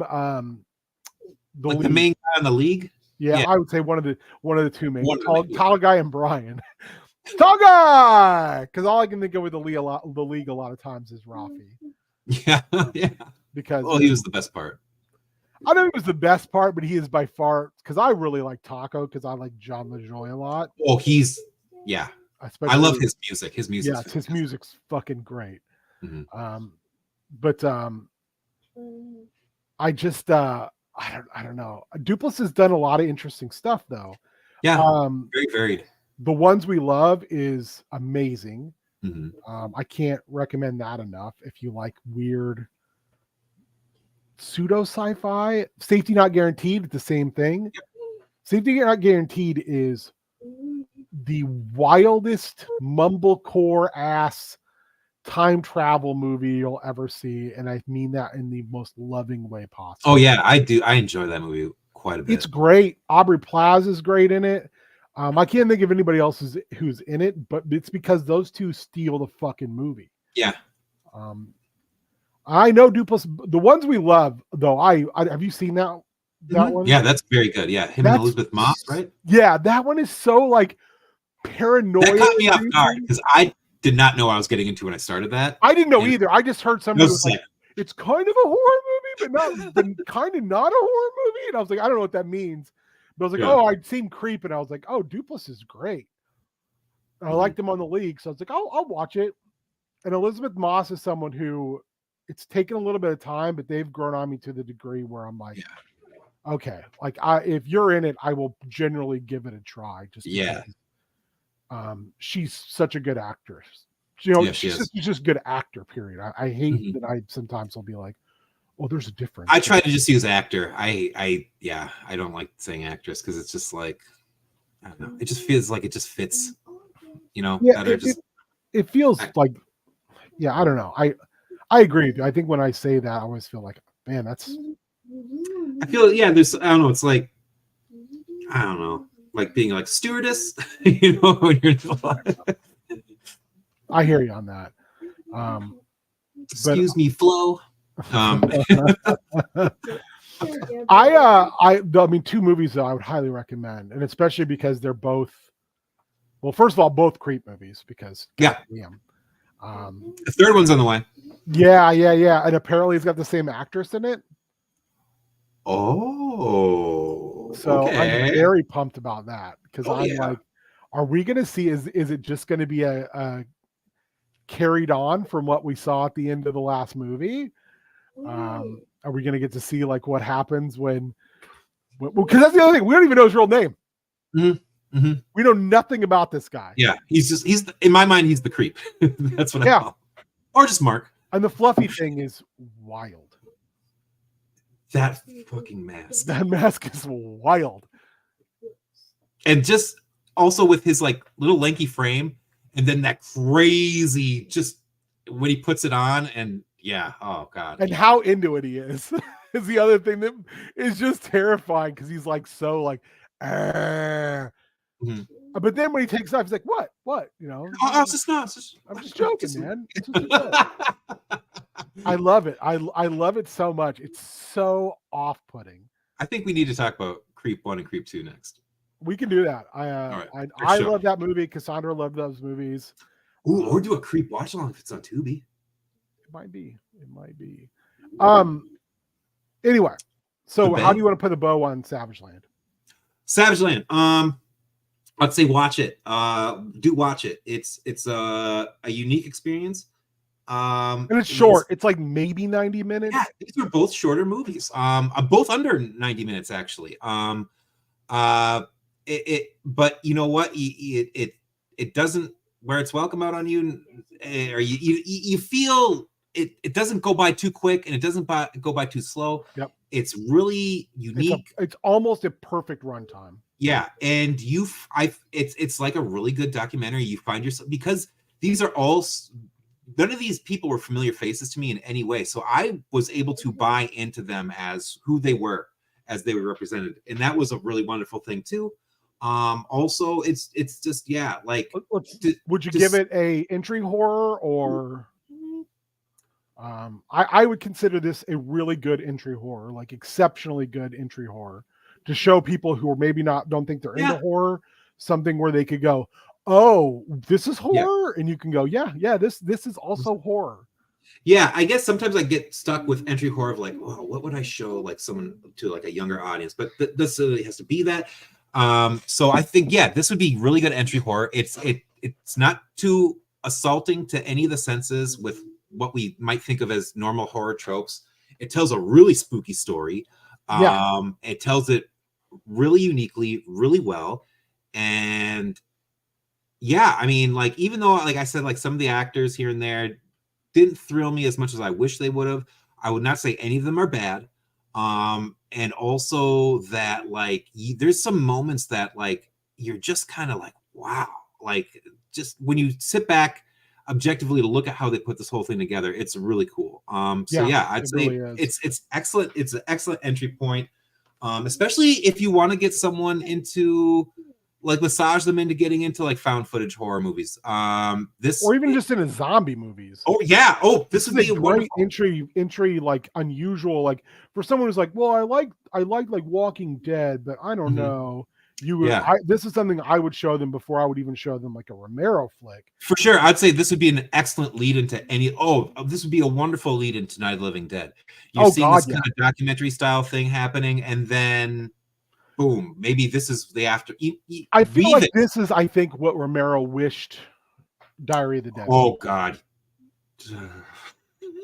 the main guy in the League. Yeah, I would say one of the two main, Tall Guy and Brian. Tall Guy, because all I can think of with the League a lot of times is Rafi. Yeah. Because he was the best part. I know he was the best part, but he is by far, because I really like Taco, because I like John LaJoy a lot. I love his music. His music's fucking great. I just I don't know. Duplass has done a lot of interesting stuff, though. Yeah, very varied. The Ones We Love is amazing. I can't recommend that enough if you like weird pseudo sci-fi. Safety Not Guaranteed, the same thing. Safety Not Guaranteed is the wildest mumblecore ass time travel movie you'll ever see, and I mean that in the most loving way possible. I do. I enjoy that movie quite a bit. It's great. Aubrey Plaza is great in it. I can't think of anybody else who's in it, but it's because those two steal the fucking movie. Yeah. I know Duplass. The Ones We Love, though. I have you seen that one? Yeah, that's very good. Yeah, him and Elizabeth Moss, right? Yeah, that one is so like paranoid. That caught me off guard because I did not know I was getting into when I started that. I didn't know either. I just heard somebody was like, it's kind of a horror movie, but kind of not a horror movie. And I was like, I don't know what that means. But I was like, I'd seen Creep, and I was like, Duplass is great. And I liked him on the League, so I was like, I'll watch it. And Elizabeth Moss is someone who it's taken a little bit of time, but they've grown on me to the degree where I'm like, okay, like if you're in it, I will generally give it a try. Just because, she's such a good actress. She's just a good actor, period. I hate that I sometimes will be like, well, there's a difference. I try to just use actor. I don't like saying actress because it's just like, I don't know. It just feels like it just fits, better. It feels like, I don't know. I agree with you. I think when I say that, I always feel like, man, that's. I feel, there's, I don't know. It's like, I don't know, like being like stewardess, when you're. I hear you on that. Excuse me, Flo. I mean, two movies that I would highly recommend, and especially because they're both Well, first of all, both Creep movies because Yeah. damn. The third one's on the way. Yeah. And apparently it's got the same actress in it. Oh, So okay. I'm very pumped about that because I'm yeah. like, are we going to see? Is it just going to be a carried on from what we saw at the end of the last movie? Are we going to get to see like what happens when? Because that's the other thing. We don't even know his real name. Mm-hmm. Mm-hmm. We know nothing about this guy. Yeah, he's in my mind, he's the creep. That's what I call him. Or just Mark. And the fluffy thing is wild. That fucking mask. That mask is wild. And just also with his like little lanky frame, and then that crazy just when he puts it on, and yeah, oh god. And how into it he is the other thing that is just terrifying because he's like so like Mm-hmm. But then when he takes off, he's like, what? You know, I'm just joking, man. It's just a joke. I love it. I love it so much. It's so off-putting. I think we need to talk about Creep 1 and Creep 2 next. We can do that. I love that movie. Cassandra loved those movies. Ooh, or do a Creep watch along if it's on Tubi. It might be. Anyway, so how do you want to put a bow on Savage Land? Savage Land. I'd say watch it. Do watch it. It's a unique experience. And it's short. It's like maybe 90 minutes. Yeah, these are both shorter movies. Both under 90 minutes actually. But you know what? It doesn't wear its welcome out on you, or you feel it doesn't go by too quick, and it doesn't go by too slow. Yep. It's really unique. It's almost a perfect runtime. Yeah, and it's like a really good documentary. You find yourself, because these are all, none of these people were familiar faces to me in any way, so I was able to buy into them as who they were, as they were represented, and that was a really wonderful thing too. Also, it's just like. Would you give it a entry horror or? I would consider this a really good entry horror, like exceptionally good entry horror, to show people who are maybe don't think they're into horror, something where they could go, oh, this is horror, and you can go, this is also horror. Yeah, I guess sometimes I get stuck with entry horror of like, oh, what would I show like someone to like a younger audience? But this really has to be that. So I think this would be really good entry horror. It's not too assaulting to any of the senses with what we might think of as normal horror tropes. It tells a really spooky story. It tells it really uniquely, really well. And I mean, like, even though, like I said, like some of the actors here and there didn't thrill me as much as I wish they would have, I would not say any of them are bad. And also that like there's some moments that like you're just kind of like, wow, like just when you sit back objectively to look at how they put this whole thing together, it's really cool. I'd say really it's excellent. It's an excellent entry point, especially if you want to get someone into like massage them into getting into like found footage horror movies. Or even just into zombie movies. Oh yeah. Oh, this would be a great entry, like unusual, like for someone who's like, well, I like like Walking Dead, but I don't know. This is something I would show them before I would even show them like a Romero flick. For sure. I'd say this would be an excellent lead into this would be a wonderful lead into Night of the Living Dead. You're seeing this kind of documentary style thing happening, and then boom, maybe this is the after. I feel like this is, I think, what Romero wished Diary of the Dead. Oh God.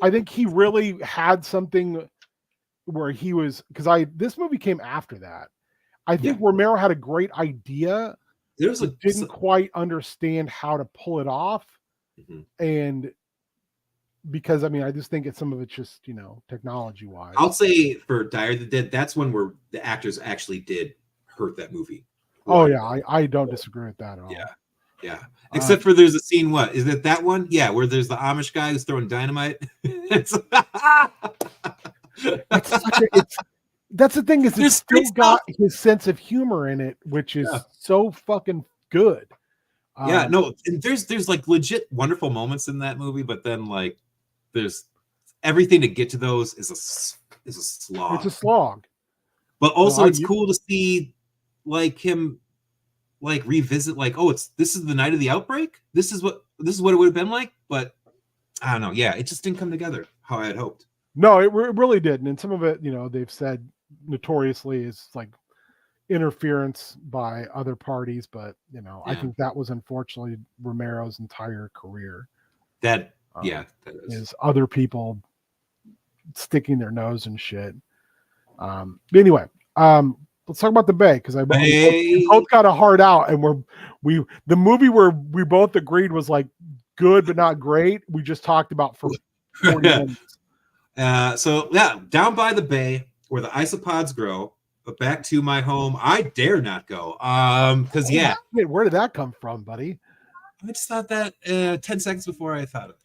I think he really had something where he was, because this movie came after that. I think Romero had a great idea. Didn't quite understand how to pull it off. Mm-hmm. And because, I mean, I just think some of it's just, technology wise. I'll say for Diary of the Dead, that's one where the actors actually did hurt that movie. Oh yeah. I don't disagree with that at all. Yeah. Except for there's a scene, what is it, that one? Yeah, where there's the Amish guy who's throwing dynamite. That's the thing, is it's still got his sense of humor in it, which is so fucking good. No, and there's like legit wonderful moments in that movie, but then like there's everything to get to those is a slog. It's a slog. But also it's cool to see like him like revisit like, oh, this is the night of the outbreak. This is what it would have been like. But I don't know. Yeah, it just didn't come together how I had hoped. No, it really didn't. And some of it, they've said notoriously is like interference by other parties, but I think that was unfortunately Romero's entire career. That is other people sticking their nose and shit. But anyway, let's talk about the Bay, because we both got a hard out, and the movie where we both agreed was like good but not great. We just talked about for 40 minutes. So yeah, down by the Bay where the isopods grow, but back to my home, I dare not go. Because where did that come from, buddy? I just thought that 10 seconds before I thought it.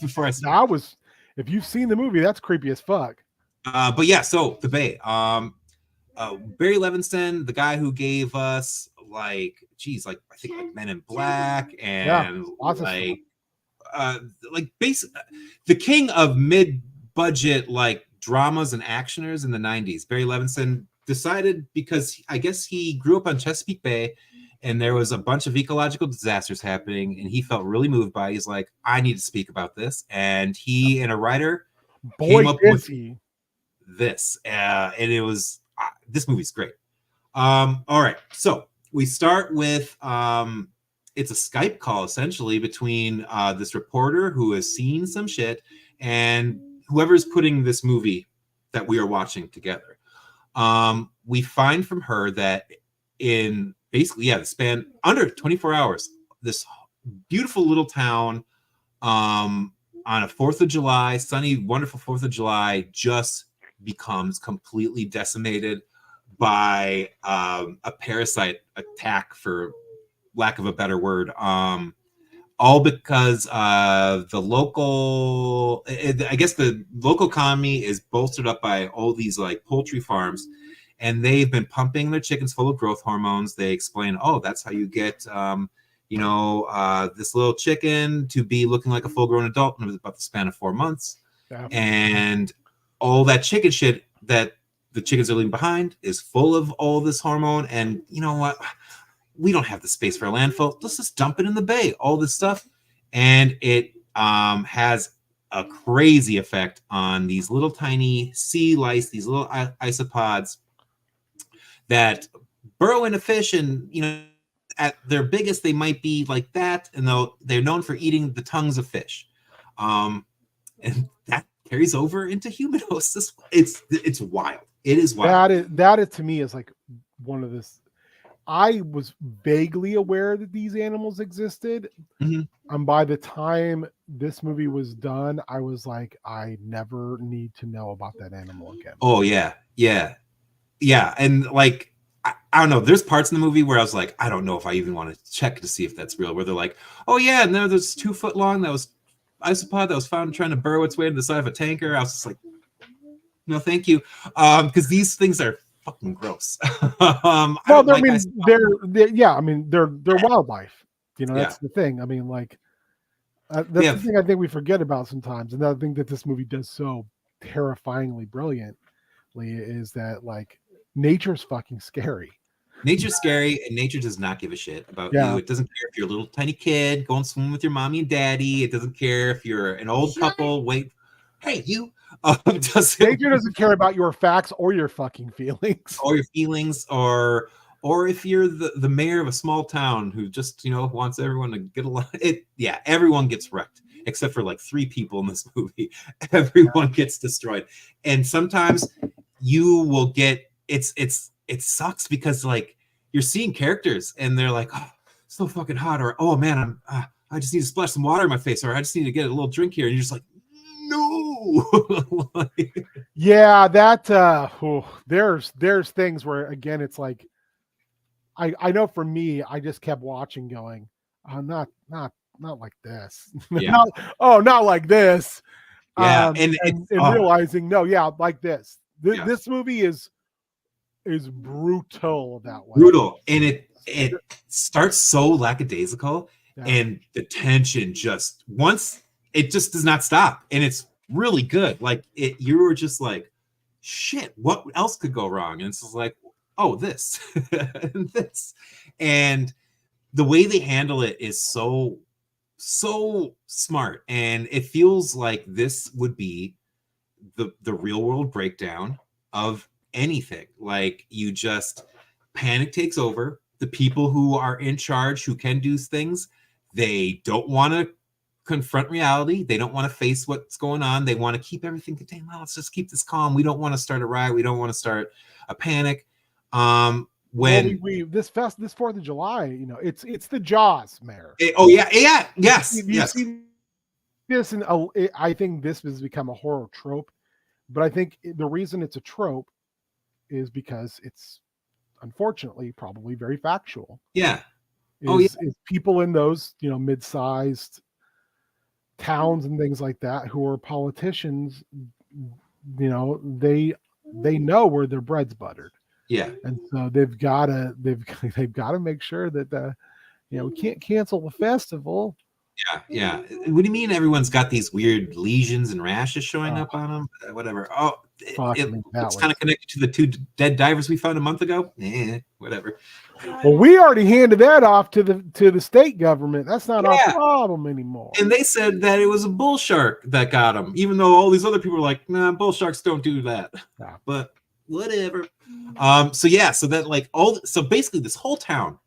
Before I that was, if you've seen the movie, that's creepy as fuck. But yeah, so the Bay. Barry Levinson, the guy who gave us I think like Men in Black and the king of mid-budget like dramas and actioners in the 90s. Barry Levinson decided, because I guess he grew up on Chesapeake Bay and there was a bunch of ecological disasters happening, and he felt really moved by it. He's like, I need to speak about this. And he and a writer came up with this. And it was, this movie's great. All right. So we start with, it's a Skype call essentially between this reporter who has seen some shit and whoever's putting this movie that we are watching together. We find from her that in basically, the span under 24 hours, this beautiful little town on a 4th of July, sunny, wonderful 4th of July, just becomes completely decimated by a parasite attack, for lack of a better word. All because the local economy is bolstered up by all these like poultry farms, and they've been pumping their chickens full of growth hormones. They explain, oh, that's how you get this little chicken to be looking like a full-grown adult in about the span of 4 months. And all that chicken shit that the chickens are leaving behind is full of all this hormone. And you know what? We don't have the space for a landfill. Let's just dump it in the Bay, all this stuff. And it has a crazy effect on these little tiny sea lice, these little isopods that burrow into fish. And, at their biggest, they might be like that. And they're known for eating the tongues of fish. And that carries over into human hosts. It's wild. It is wild. That is to me is like one of this. I was vaguely aware that these animals existed. Mm-hmm. And by the time this movie was done, I was like, I never need to know about that animal again. Oh, yeah. Yeah. Yeah. And like, I don't know, there's parts in the movie where I was like, I don't know if I even want to check to see if that's real, where they're like, oh, yeah, and there's 2 foot long that was isopod that was found trying to burrow its way into the side of a tanker. I was just like, no, thank you. Because these things are fucking gross. Well, they're wildlife. That's the thing. I mean, like, that's the thing I think we forget about sometimes. Another thing that this movie does so terrifyingly brilliantly is that, like, nature's fucking scary. Nature's scary, and nature does not give a shit about you. It doesn't care if you're a little tiny kid going swimming with your mommy and daddy. It doesn't care if you're an old couple. Hey, you. Nature doesn't care about your facts or your fucking feelings. Or your feelings, or if you're the mayor of a small town who just, wants everyone to get along. Everyone gets wrecked, except for like 3 people in this movie. Everyone gets destroyed. And sometimes you will get, it sucks because like you're seeing characters and they're like, oh, so fucking hot, or oh man, I just need to splash some water in my face, or I just need to get a little drink here, and you're just like, no. Yeah, that there's things where, again, it's like I know for me, I just kept watching going, not like this. Yeah. not like this. Yeah. And realizing, no, like this. This movie is brutal that way. Brutal. And it starts so lackadaisical, and the tension just does not stop. And it's really good. Like you were just like, shit, what else could go wrong? And it's just like, oh, this and this. And the way they handle it is so smart, and it feels like this would be the real world breakdown of anything. Like, you just panic takes over. The people who are in charge, who can do things, they don't want to confront reality. They don't want to face what's going on. They want to keep everything contained. Well, let's just keep this calm. We don't want to start a riot. We don't want to start a panic. When we this 4th of July, you know, it's the Jaws, Mayor. Yes. You see this, and I think this has become a horror trope, but I think the reason it's a trope is because it's unfortunately probably very factual. Yeah. Is people in those, you know, mid-sized towns and things like that who are politicians, you know, they know where their bread's buttered. Yeah. And so they've got to make sure that you know, we can't cancel the festival. Yeah. What do you mean everyone's got these weird lesions and rashes showing up on them? Whatever. It's kind of connected to the 2 dead divers we found a month ago. Whatever. Well, we already handed that off to the state government. That's not our problem anymore. And they said that it was a bull shark that got him, even though all these other people were like, nah, bull sharks don't do that. Yeah. But whatever. So basically this whole town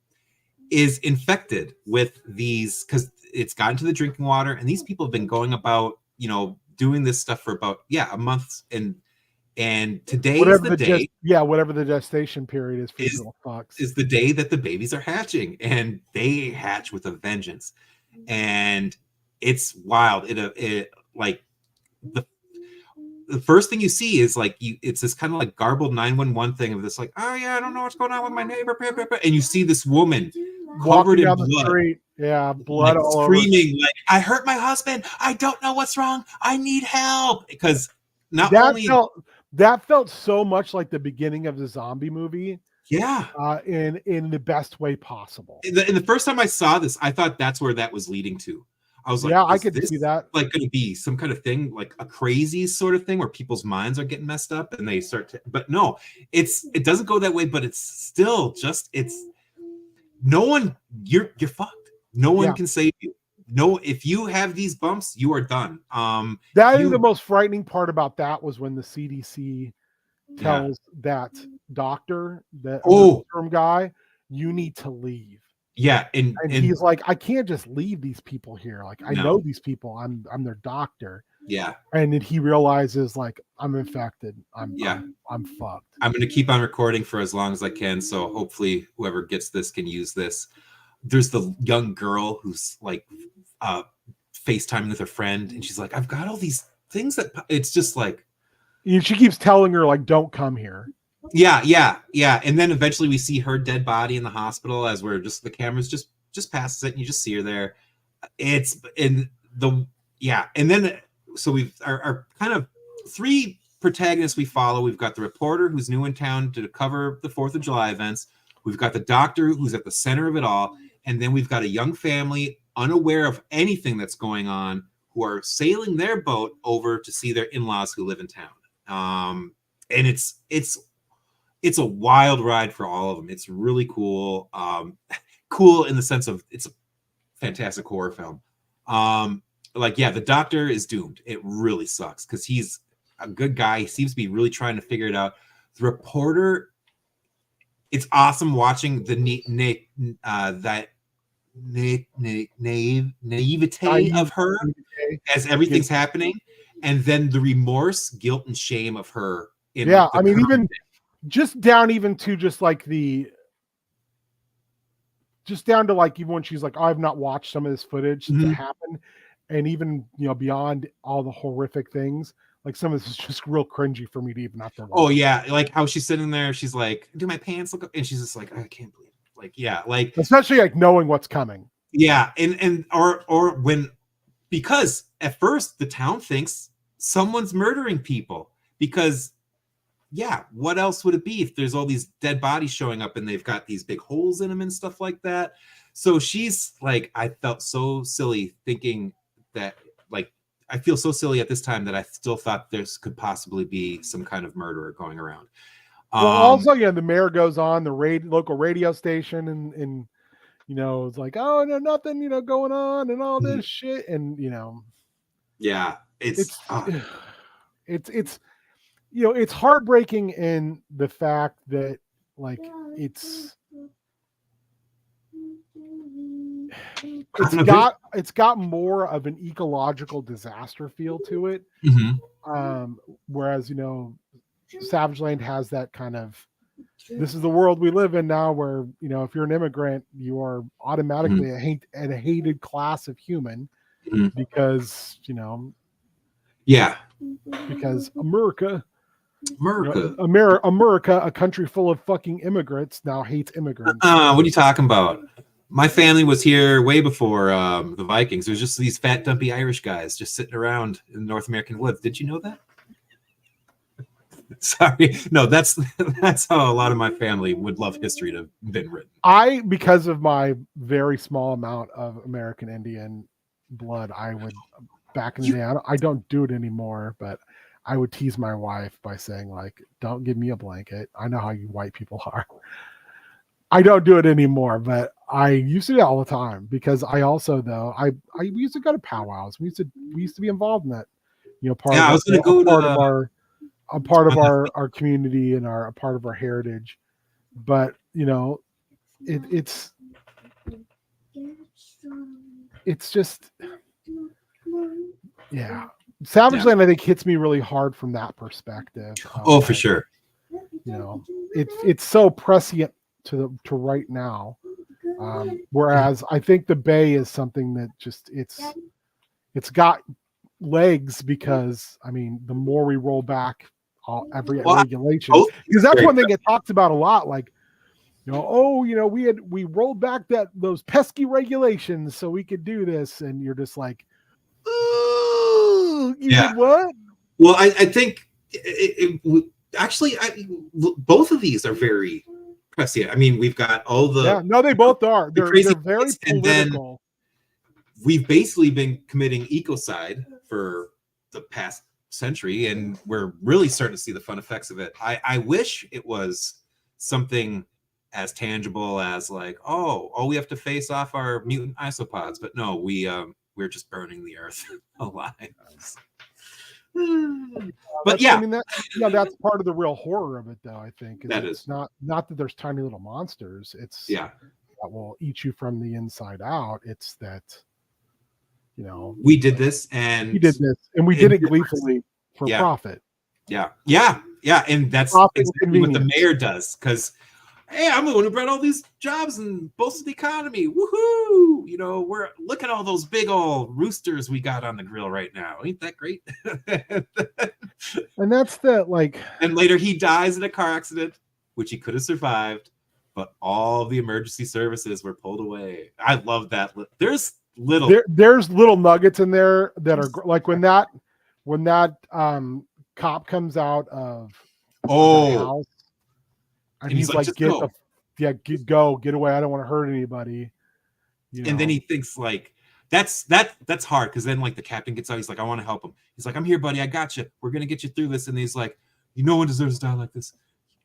is infected with these, because it's gotten to the drinking water, and these people have been going about, you know, doing this stuff for about a month, and today is the day. Whatever the gestation period is for little fucks, is the day that the babies are hatching, and they hatch with a vengeance, and it's wild. It like the first thing you see is like it's this kind of like garbled 911 thing of this, like, oh yeah, I don't know what's going on with my neighbor, and you see this woman covered in blood. Blood like, all screaming over. like, I hurt my husband, I don't know what's wrong, I need help. Because that felt so much like the beginning of the zombie movie. In the best way possible. And the first time I saw this, I thought that's where that was leading to. I was like, I could see that. Like, going to be some kind of thing, like a crazy sort of thing where people's minds are getting messed up and they start to, but no, it doesn't go that way, but it's still just, no one, you're fucked. No one can save you. No, if you have these bumps, you are done. I think the most frightening part about that was when the CDC tells that doctor, that term guy, you need to leave. Yeah, and he's like, I can't just leave these people here. Like, I know these people. I'm their doctor. Yeah. And then he realizes, like, I'm infected. I'm fucked. I'm going to keep on recording for as long as I can, so hopefully whoever gets this can use this. There's the young girl who's like FaceTiming with her friend, and she's like, I've got all these things that it's just like, she keeps telling her, like, don't come here. Yeah. And then eventually we see her dead body in the hospital as we're just, the camera's just passes it and you just see her there. And then so we've our kind of 3 protagonists we follow. We've got the reporter who's new in town to cover the 4th of July events. We've got the doctor who's at the center of it all. And then we've got a young family unaware of anything that's going on, who are sailing their boat over to see their in-laws who live in town. And it's a wild ride for all of them. It's really cool. Cool in the sense of it's a fantastic horror film. The doctor is doomed. It really sucks because he's a good guy. He seems to be really trying to figure it out. The reporter, it's awesome watching the naivete of her as everything's happening, and then the remorse, guilt, and shame of her. Even when she's like, I've not watched some of this footage since it happened, and even, you know, beyond all the horrific things, like some of this is just real cringy for me to even have to watch. Oh yeah, like how she's sitting there, she's like, do my pants look, and she's just like, I can't believe it. Like, yeah, like, especially like knowing what's coming. Yeah, or when, because at first the town thinks someone's murdering people, because what else would it be if there's all these dead bodies showing up and they've got these big holes in them and stuff like that. So she's like, I felt so silly thinking that, like, I feel so silly at this time that I still thought there could possibly be some kind of murderer going around. Well, also, yeah, the mayor goes on the local radio station and it's like, oh no, nothing, going on and all this shit, and yeah, it's it's heartbreaking in the fact that like it's got more of an ecological disaster feel to it. Whereas Savage Land has that kind of, this is the world we live in now, where if you're an immigrant, you are automatically a hated class of human because because America, a country full of fucking immigrants, now hates immigrants. What are you talking about? My family was here way before the Vikings. There's just these fat, dumpy Irish guys just sitting around in the North American woods. Did you know that? Sorry, no. That's how a lot of my family would love history to have been written. Because of my very small amount of American Indian blood, I would back in the day. I don't do it anymore, but I would tease my wife by saying, like, don't give me a blanket. I know how you white people are. I don't do it anymore, but I used to do it all the time because I also, though, we used to go to powwows. We used to be involved in that, part of our community and a part of our heritage. But, it's just, yeah. Savage Land, I think, hits me really hard from that perspective. For sure. It's so prescient to right now. Whereas I think the Bay is something that just it's got legs because the more we roll back every regulation, because that's one thing it talks about a lot. Like, we rolled back those pesky regulations so we could do this, and you're just like, ooh, you did what? Well, I think actually, both of these are very prescient. We've got all the they both are. They're very political. And then we've basically been committing ecocide for the past century, and we're really starting to see the fun effects of it. I wish it was something as tangible as like, we have to face off our mutant isopods, but no, we're just burning the earth alive. But that's part of the real horror of it, though. I think it's not that there's tiny little monsters. It's that will eat you from the inside out. It's that we did this, and we did it gleefully for profit. Yeah, and that's exactly what the mayor does, because hey, I'm the one who brought all these jobs and boosted the economy. Woohoo! We're look at all those big old roosters we got on the grill right now. Ain't that great? And that's and later he dies in a car accident, which he could have survived, but all the emergency services were pulled away. I love that. There's little nuggets in there that are like when that cop comes out of the house. And he's like, get away. I don't want to hurt anybody. And then he thinks like, that's hard. Cause then like the captain gets out. He's like, I want to help him. He's like, I'm here, buddy. I got you. We're going to get you through this. And he's like, no one deserves to die like this.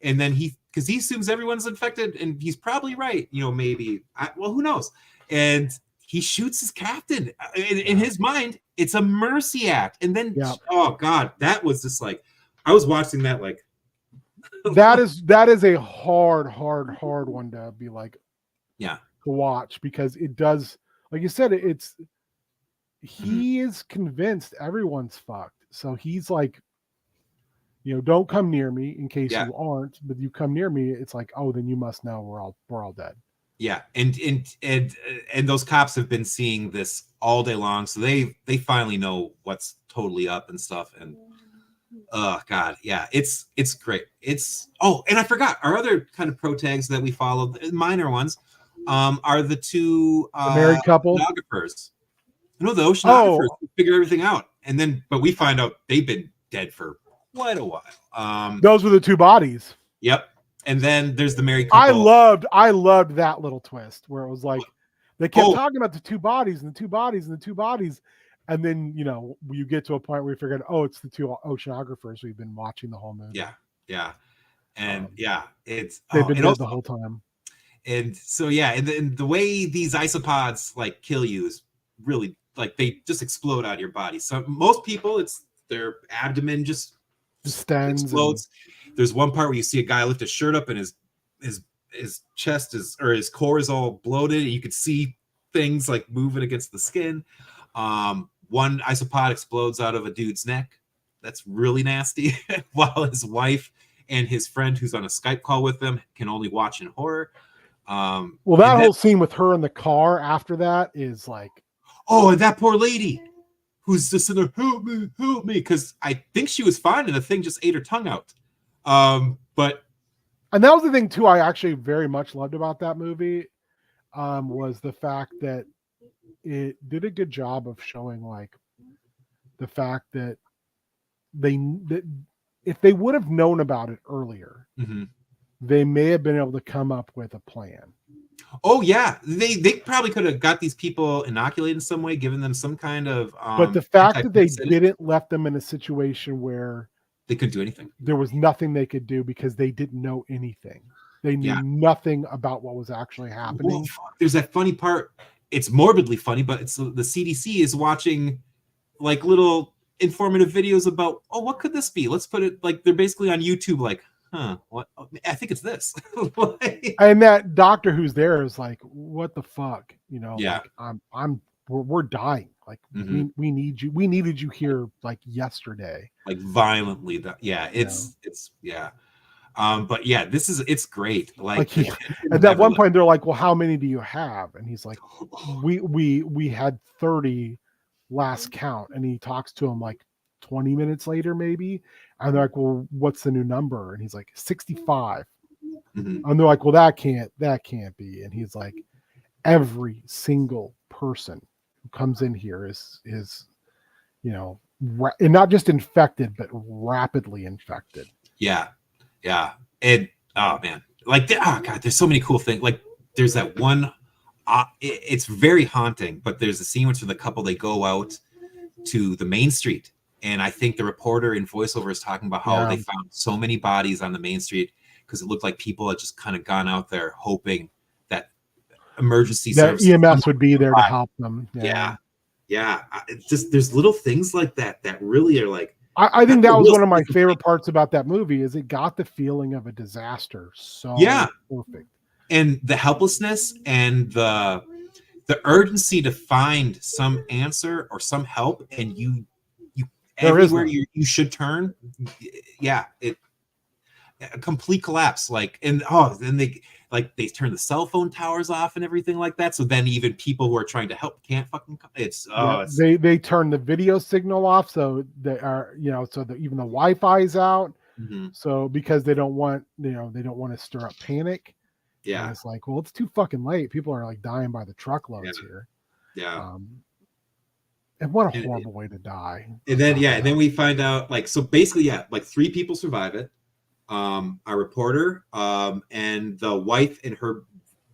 And then cause he assumes everyone's infected, and he's probably right. Maybe, who knows? And he shoots his captain. In his mind, it's a mercy act. And then, oh God, that was just like, I was watching that like, that is a hard one to be like, to watch, because it does, like you said, he is convinced everyone's fucked. So he's like, don't come near me in case you aren't, but you come near me, it's like, oh, then you must know we're all dead. Yeah. And those cops have been seeing this all day long. So they finally know what's totally up and stuff. And oh God, yeah, it's great. And I forgot our other kind of pro tags that we followed, minor ones, are the two the married couple, oceanographers. No, the oceanographers figure everything out, but we find out they've been dead for quite a while. Those were the two bodies. Yep. And then there's the married couple. I loved that little twist where it was like they kept talking about the two bodies and the two bodies and the two bodies. And then, you get to a point where you figure out, it's the two oceanographers we've been watching the whole movie. Yeah. And yeah, it's They've been and dead the also whole time. and so yeah, and then the way these isopods like kill you is really like they just explode out of your body. So most people, it's their abdomen just Stands and explodes. There's one part where you see a guy lift his shirt up and his chest is or his core is all bloated, and you could see things like moving against the skin. One isopod explodes out of a dude's neck. That's really nasty. While his wife and his friend, who's on a Skype call with them, can only watch in horror. well, that whole scene with her in the car after that is like, oh, and that poor lady who's just in there, help me, because I think she was fine, and the thing just ate her tongue out. But and that was the thing too. I actually very much loved about that movie, was the fact that it did a good job of showing like the fact that that if they would have known about it earlier, they may have been able to come up with a plan. Oh yeah, they probably could have got these people inoculated in some way, given them some kind of. But the fact that they didn't left them in a situation where they couldn't do anything, there was nothing they could do because they didn't know anything. They knew nothing about what was actually happening. Well, there's that funny part. It's morbidly funny, but it's the CDC is watching like little informative videos about, oh, what could this be? Let's put it like they're basically on YouTube, like, huh, what? I think it's this. Like, and that doctor who's there is like, what the fuck? You know, yeah, like, we're dying. Like we need you. We needed you here like yesterday. Like violently. But yeah, it's great. Like at that one point they're like, well, how many do you have? And he's like, we had 30 last count. And he talks to him like 20 minutes later, maybe. And they're like, well, what's the new number? And he's like, 65. And they're like, well, that can't be. And he's like, every single person who comes in here is and not just infected, but rapidly infected. Yeah. And oh man, like god, there's so many cool things. Like there's that one. It's very haunting, but there's a scene where the couple, they go out to the main street, and I think the reporter in voiceover is talking about how they found so many bodies on the main street because it looked like people had just kind of gone out there hoping that emergency service EMS would be there to help them. Yeah. It's just there's little things like that really are like. I think that was one of my favorite parts about that movie is it got the feeling of a disaster. So perfect. And the helplessness and the urgency to find some answer or some help, and you everywhere you should turn. Yeah, a complete collapse. Like, and then they turn the cell phone towers off and everything like that. So then even people who are trying to help can't fucking. They turn the video signal off, so they are so that even the Wi-Fi is out. So because they don't want to stir up panic. Yeah, and it's like, well, it's too fucking late. People are like dying by the truckloads here. Yeah, and what a horrible way to die. And then we find out so basically like 3 people survive it. A reporter, and the wife and her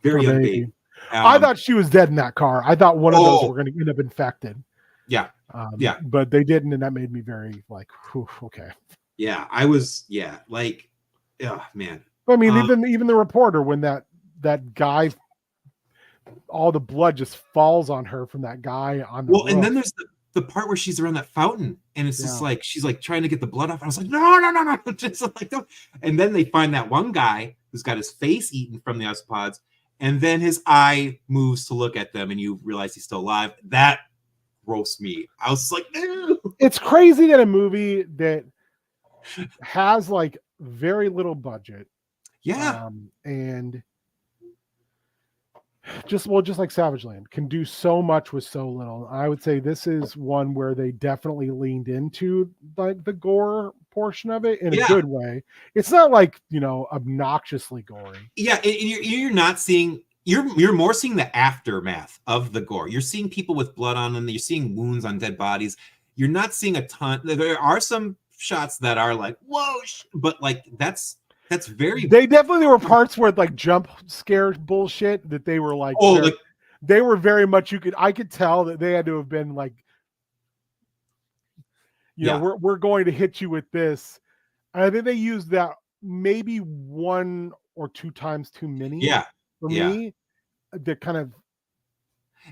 very young baby. I thought she was dead in that car. I thought one of those were going to end up infected. Yeah. But they didn't, and that made me very like, whew, okay. Yeah, I was. Yeah, like, oh man. I mean, even the reporter, when that guy, all the blood just falls on her from that guy on the roof. And then there's the part where she's around that fountain, and it's just like she's like trying to get the blood off. I was like, no, just like don't. And then they find that one guy who's got his face eaten from the isopods, and then his eye moves to look at them, and you realize he's still alive. That roasts me. I was like, ew. It's crazy that a movie that has like very little budget. Yeah. And just like Savage Land can do so much with so little. I would say this is one where they definitely leaned into like the gore portion of it in a good way. It's not like, obnoxiously gory. Yeah. You're not seeing, you're more seeing the aftermath of the gore. You're seeing people with blood on them. You're seeing wounds on dead bodies. You're not seeing a ton. There are some shots that are like, whoa, but like that's very. They definitely were parts where like jump scare bullshit that they were like. They were very much. I could tell that they had to have been like, we're going to hit you with this. And I think they used that maybe one or two times too many Yeah. for Yeah. me. That kind of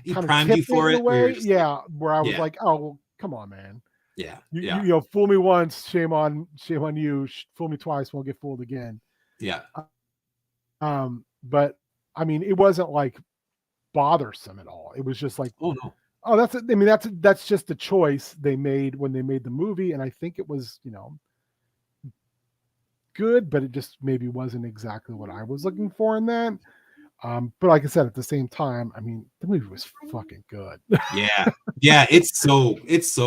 He primed you tipped it for in a it. Where, way, you're just like, where I was yeah, like, oh, well, come on, man. yeah, You, yeah, you know, fool me once, shame on you. Fool me twice, won't get fooled again. yeah. But I mean, it wasn't like bothersome at all. It was just like, Oh no. oh, that's just a choice they made when they made the movie, and I think it was, you know, good, but it just maybe wasn't exactly what I was looking for in that. But like I said, at the same time, I mean, the movie was fucking good. Yeah, yeah. It's so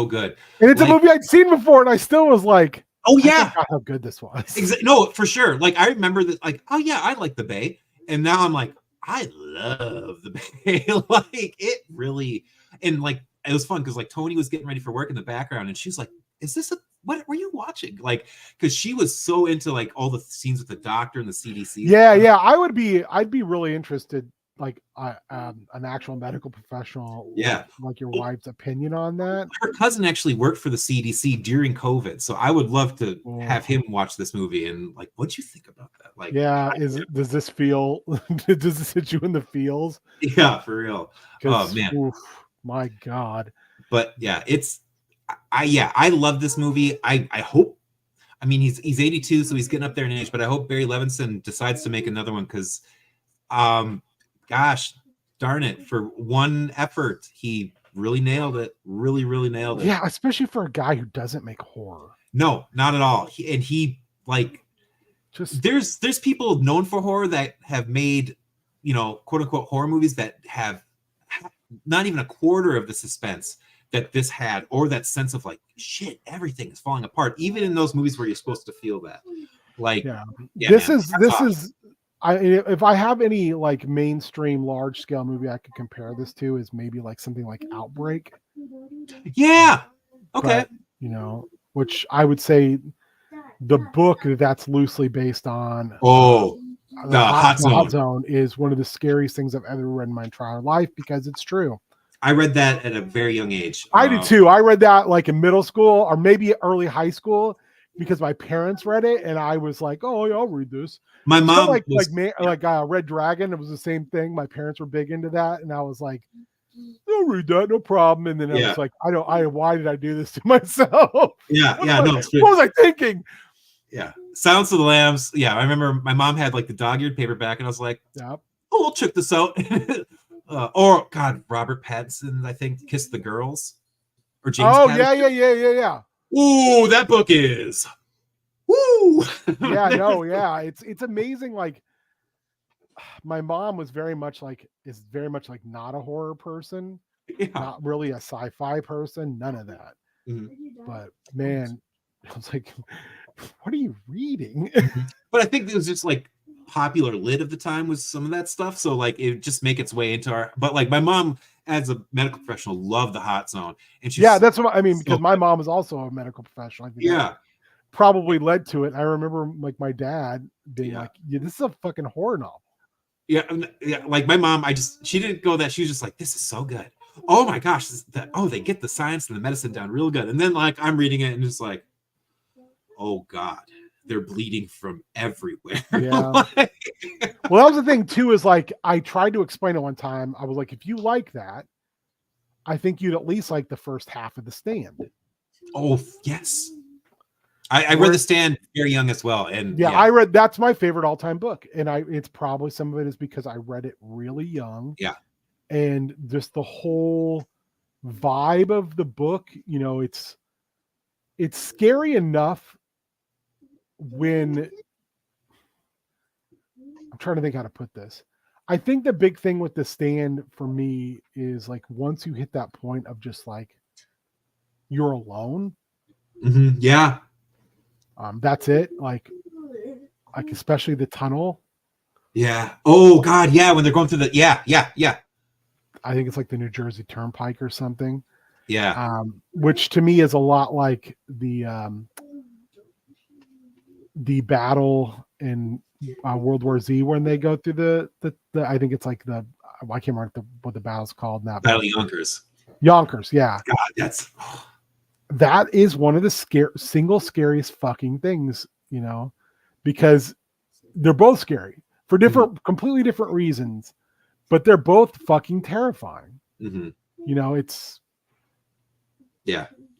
good. And it's a Like, movie I'd seen before, and I still was like, oh I yeah, forgot how good this was. no, for sure. Like I remember that. Like, oh yeah, I like the Bay, and now I'm like, I love the Bay. Like it really, and like it was fun because like Tony was getting ready for work in the background, and she's like, "Is this what were you watching?" Like, because she was so into like all the scenes with the doctor and the CDC. Yeah, I'd be really interested, like an actual medical professional, Yeah. like your wife's opinion on that. Her cousin actually worked for the CDC during COVID, so I would love to have him watch this movie and like, what'd you think about that? Like, yeah, does this feel? Does this hit you in the feels? yeah, for real. Oh man, oof, my God. but yeah, I love this movie. I hope. I mean, he's 82, so he's getting up there in age, but I hope Barry Levinson decides to make another one because, gosh, darn it, for one effort, he really nailed it. Really, really nailed it. Yeah, especially for a guy who doesn't make horror. No, not at all. He like just there's people known for horror that have made, you know, quote unquote horror movies that have not even a quarter of the suspense that this had, or that sense of like, shit, everything is falling apart, even in those movies where you're supposed to feel that. Like, this is if I have any like mainstream large scale movie I could compare this to, is maybe like something like Outbreak. Yeah. Okay. But, you know, which I would say the book that's loosely based on. The Hot Zone is one of the scariest things I've ever read in my entire life, because it's true. I read that at a very young age. I did too. I read that like in middle school or maybe early high school because my parents read it, and I was like, "Oh, yeah, I'll read this." My mom like Red Dragon. It was the same thing. My parents were big into that, and I was like, "I'll read that, no problem." And then I was like, why did I do this to myself? Yeah, what was I thinking? Yeah, Silence of the Lambs. Yeah, I remember my mom had like the dog-eared paperback, and I was like, "Oh, we'll check this out." Or God, Robert Pattinson, I think, Kiss the Girls, or James. Oh, Pattinson. yeah. Ooh, that book is. Woo. It's amazing. Like, my mom was very much like not a horror person, not really a sci-fi person, none of that. Mm-hmm. But man, I was like, what are you reading? But I think it was just like popular lit of the time was some of that stuff, so like it just make its way into our. But like my mom, as a medical professional, loved the Hot Zone, and she's that's what I mean, because my mom was also a medical professional. I think probably led to it. I remember like my dad being like, "This is a fucking horror novel." Yeah, like my mom, she didn't go that. She was just like, "This is so good. Oh my gosh, they get the science and the medicine down real good." And then like I'm reading it and just like, oh God, they're bleeding from everywhere. Yeah. Well, that was the thing too, is like, I tried to explain it one time. I was like, if you like that, I think you'd at least like the first half of The Stand. Oh, yes. I read The Stand very young as well. And that's my favorite all-time book. And it's probably some of it is because I read it really young. Yeah. And just the whole vibe of the book, you know, it's scary enough when I'm trying to think how to put this. I think the big thing with The Stand for me is like, once you hit that point of just like, you're alone. Mm-hmm. Yeah. That's it. Like especially the tunnel. Yeah. Oh God. Yeah. When they're going through the, yeah. I think it's like the New Jersey Turnpike or something. Yeah. Which to me is a lot like the battle in World War Z when they go through the I think it's like I can't remember what the battle's called now. Battle of Yonkers. Yonkers, yeah. God, that is one of the scariest fucking things, you know, because they're both scary for completely different reasons, but they're both fucking terrifying. You know, it's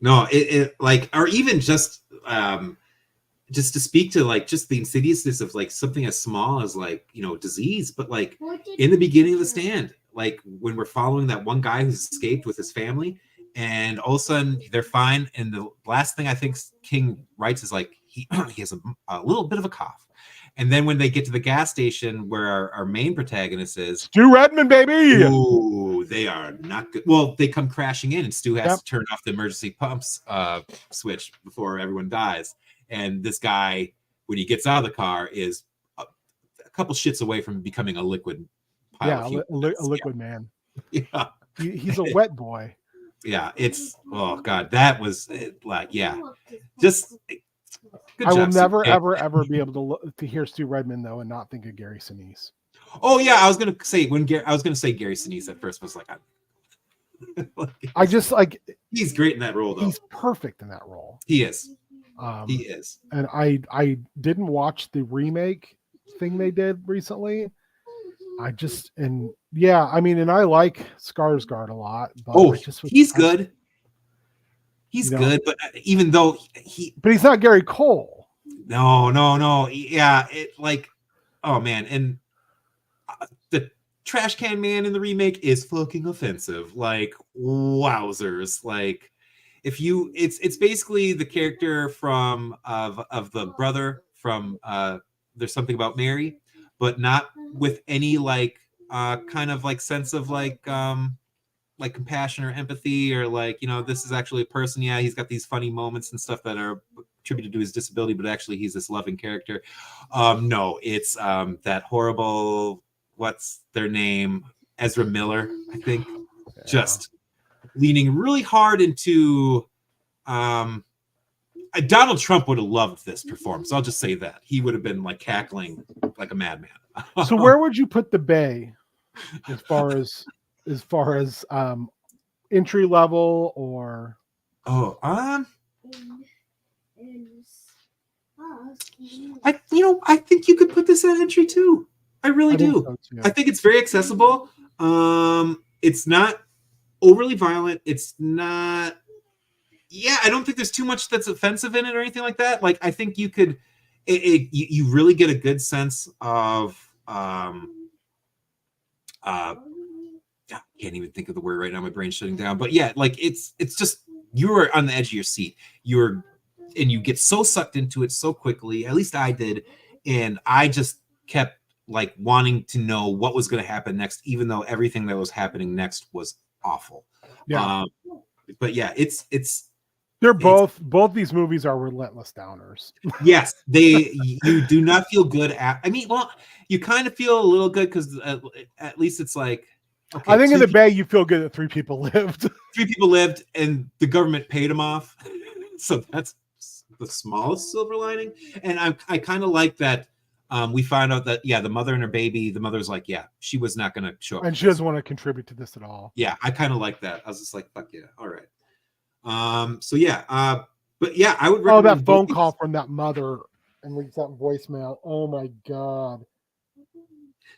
no, it like, or even just to speak to like just the insidiousness of like something as small as like, you know, disease, but like in the beginning of The Stand, like when we're following that one guy who's escaped with his family, and all of a sudden they're fine, and the last thing I think King writes is like he has a little bit of a cough, and then when they get to the gas station where our main protagonist is, Stu Redmond, baby. Ooh, they are not good. Well, they come crashing in, and Stu has to turn off the emergency pumps switch before everyone dies. And this guy, when he gets out of the car, is a couple shits away from becoming a liquid pile. Yeah, a liquid man. Yeah, he's a wet boy. Yeah, it's god, that was like just. I will never ever be able to hear Stu Redmond though and not think of Gary Sinise. Oh yeah, I was gonna say Gary Sinise at first. Was like, I just like he's great in that role though. He's perfect in that role. He is. He is. And I didn't watch the remake thing they did recently. I mean, and I like Skarsgård a lot. But he's good. He's good, but even though but he's not Gary Cole. No. Yeah, it like, oh man, and the trash can man in the remake is fucking offensive. Like, wowzers! Like, it's basically the character from of the brother from There's Something About Mary, but not with any like kind of like sense of like compassion or empathy, or like, you know, this is actually a person. Yeah, he's got these funny moments and stuff that are attributed to his disability, but actually he's this loving character. No, it's that horrible, what's their name, Ezra Miller, I think. Just leaning really hard into Donald Trump would have loved this performance. I'll just say that. He would have been like cackling like a madman. So where would you put the Bay as far as entry level or I think you could put this at entry too. I really do. So too. I think it's very accessible. It's not overly violent. It's not I don't think there's too much that's offensive in it or anything like that. Like, I think you could you really get a good sense of I can't even think of the word right now. My brain's shutting down. But yeah, like it's just, you're on the edge of your seat. And you get so sucked into it so quickly. At least I did. And I just kept like wanting to know what was going to happen next, even though everything that was happening next was awful. Yeah. But yeah, they're both these movies are relentless downers. Yes, you do not feel good you kind of feel a little good because at least it's like, okay, I think in the Bay you feel good that 3 people lived. 3 people lived and the government paid them off. So that's the smallest silver lining. And I kind of like that we found out that the mother and her baby, the mother's like, she was not going to show up. And she doesn't want to contribute to this at all. Yeah, I kind of like that. I was just like, fuck yeah, all right. But yeah, I would recommend that phone call from that mother and leaves that voicemail. Oh my god.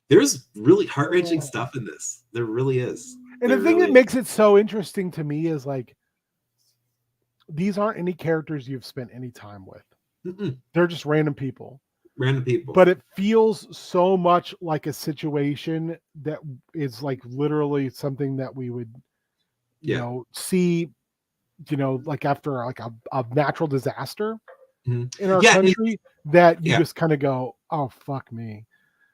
There's really heart-wrenching stuff in this. There really is. And the thing that makes it so interesting to me is like, these aren't any characters you've spent any time with. Mm-mm. They're just random people. But it feels so much like a situation that is like literally something that we would, you know, see, you know, like after like a natural disaster in our country that you just kind of go, oh, fuck me.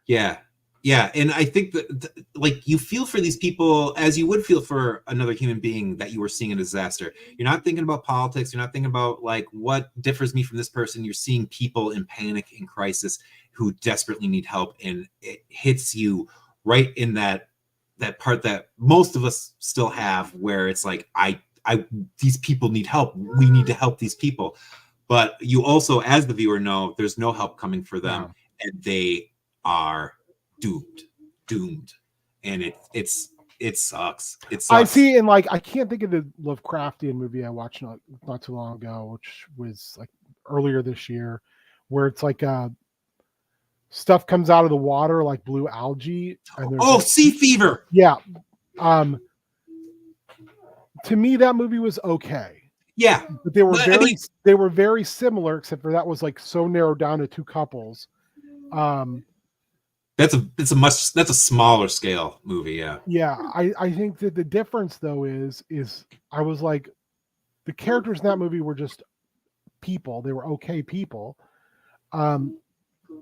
Yeah. Yeah. And I think that like you feel for these people as you would feel for another human being that you were seeing a disaster. You're not thinking about politics. You're not thinking about like what differs me from this person. You're seeing people in panic and crisis who desperately need help. And it hits you right in that part that most of us still have, where it's like, these people need help. We need to help these people. But you also, as the viewer, know there's no help coming for them, and they are doomed. And it sucks. It sucks. I see, and like I can't think of the Lovecraftian movie I watched not too long ago, which was like earlier this year, where it's like stuff comes out of the water like blue algae. And there's like, sea fever. Yeah. To me, that movie was okay. Yeah, but they were very similar, except for that was like so narrowed down to two couples. That's a smaller scale movie. Yeah. Yeah. I think that the difference though is I was like, the characters in that movie were just people. They were okay people. And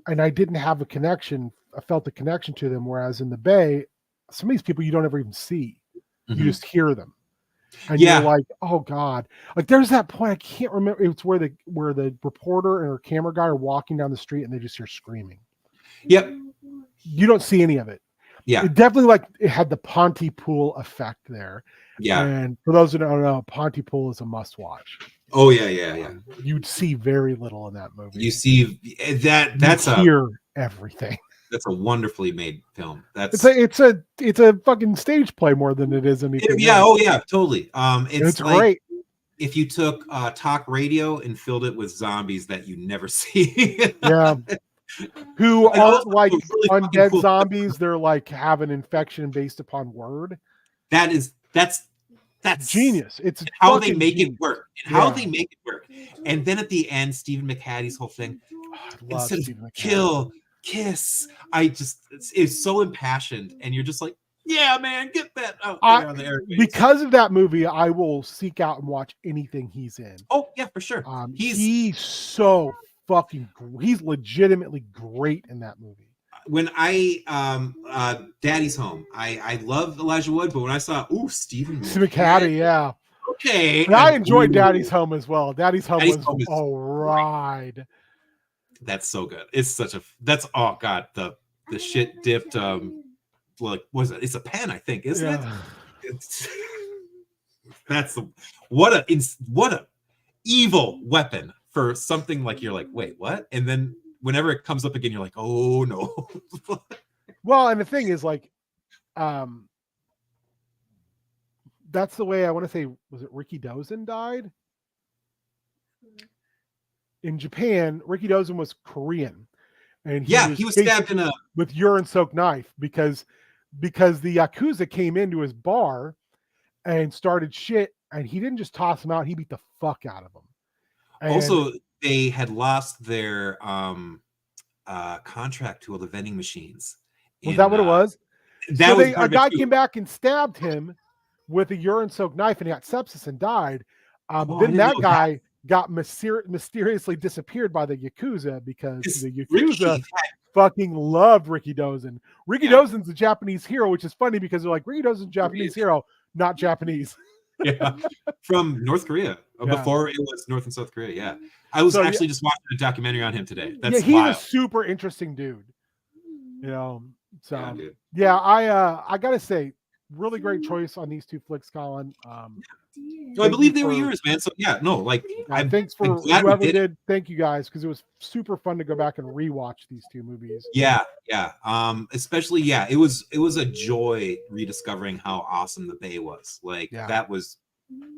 I didn't have a connection. I felt a connection to them. Whereas in the Bay, some of these people you don't ever even see. You just hear them. And you're like, oh God. Like there's that point, I can't remember. It's where the reporter and her camera guy are walking down the street and they just hear screaming. Yep. You don't see any of it. Yeah. It definitely like it had the Pontypool effect there. Yeah. And for those who don't know, Pontypool is a must watch. Oh yeah. You'd see very little in that movie. You see that's hear everything. That's a wonderfully made film. It's a fucking stage play more than it is anything. Yeah, else. Oh yeah, totally. It's like great. If you took talk radio and filled it with zombies that you never see. Yeah. Who aren't like really undead cool zombies, they're like have an infection based upon word. That's genius. It's how they make it work. They make it work. And then at the end, Stephen McHatty's whole thing. Instead of kill, kiss. It's so impassioned, and you're just like, yeah, man, get that out there on the airwaves. Because of that movie, I will seek out and watch anything he's in. Oh yeah, for sure. He's so fucking. He's legitimately great in that movie. When Daddy's Home, I love Elijah Wood, but when I saw Stephen McHattie, yeah. Okay. And I enjoyed Daddy's Home as well. Daddy's Home was a ride. That's so good. It's oh god, the shit dipped like was it? It's a pen, I think, isn't it? It's what a evil weapon for something like you're like, wait, what? And then whenever it comes up again, you're like, oh no. Well, and the thing is like that's the way I want to say, was it Ricky Dozen died? In Japan, Ricky Dozen was Korean, and he was stabbed with urine-soaked knife because the Yakuza came into his bar and started shit, and he didn't just toss him out; he beat the fuck out of him. And also, they had lost their contract to all the vending machines. Was that what it was? A guy came back and stabbed him with a urine-soaked knife, and he got sepsis and died. Then that guy got mysteriously disappeared by the Yakuza because the Yakuza fucking loved Ricky Dozen. Ricky Dozen's a Japanese hero, which is funny because they're like, Ricky Dozen's a Japanese hero, not Japanese. Yeah, from North Korea. Before it was North and South Korea. Yeah. I was actually just watching a documentary on him today. That's he's wild. A super interesting dude. You know, so I gotta say, really great choice on these two flicks, Colin. I believe they were yours, man. So thanks for whoever did. Thank you guys, because it was super fun to go back and rewatch these two movies. Yeah. Especially, it was a joy rediscovering how awesome the Bay was. That was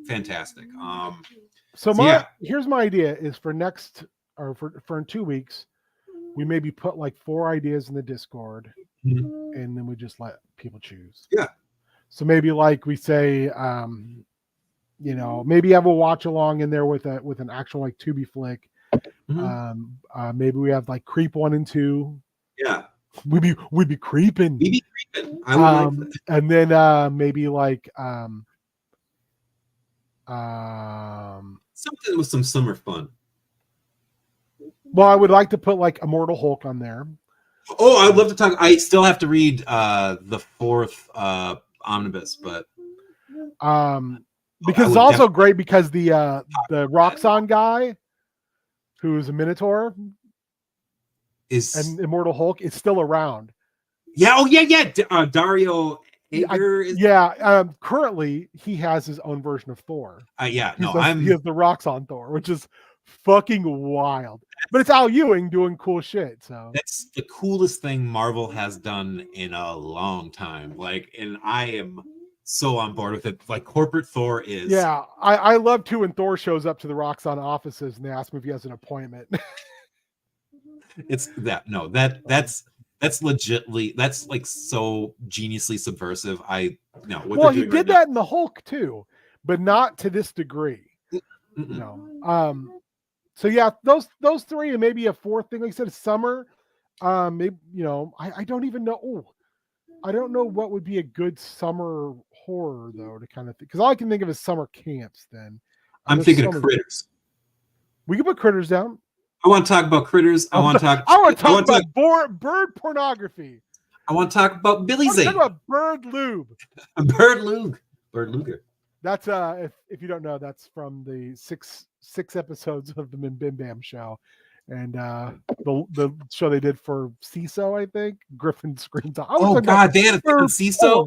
fantastic. Here's my idea: is for next or for in 2 weeks, we maybe put like 4 ideas in the Discord, and then we just let people choose. Yeah. So maybe like we say, maybe have a watch along in there with an actual like Tubi flick. Maybe we have like Creep 1 and 2. Yeah. We'd be creeping. I would like that. And then maybe like something with some summer fun. Well, I would like to put like Immortal Hulk on there. Oh, I'd love to talk. I still have to read the 4th omnibus, but because it's also great because the Roxxon guy, who's a Minotaur, and Immortal Hulk is still around. Yeah. Oh yeah. Dario. Currently he has his own version of Thor. He has the Roxxon Thor, which is fucking wild. But it's Al Ewing doing cool shit. So that's the coolest thing Marvel has done in a long time. And I am so on board with it. Like corporate Thor is. Yeah, I love too when Thor shows up to the Roxxon offices and they ask him if he has an appointment. It's that no, that's legitly, that's like so geniusly subversive. Well, he did that in the Hulk too, but not to this degree. So yeah, those three, and maybe a fourth thing. Like I said, summer. Maybe, I don't even know. Oh, I don't know what would be a good summer horror though to kind of think, because all I can think of is summer camps. Then I'm thinking of Critters. We can put Critters down. I want to talk about Critters. I want to talk about bird pornography. I want to talk about Billy Zane. Talk about bird lube. Bird Luger. That's if you don't know, that's from the six episodes of the Min Bim Bam show, and the show they did for CISO, I think. Griffin screams out. Oh God, they had a thing on CISO.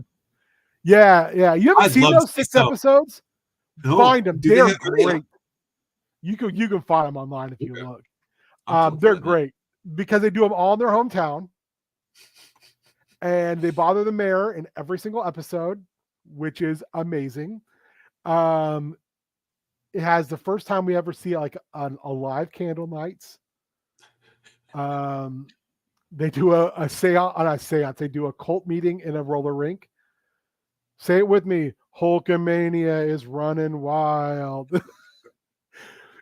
Yeah. You haven't seen those 6 episodes? No. Find them. They're great. You can find them online if you look. They're great because they do them all in their hometown, and they bother the mayor in every single episode, which is amazing. It has the first time we ever see like a live candle nights. They do a seance. They do a cult meeting in a roller rink. Say it with me. Hulkamania is running wild.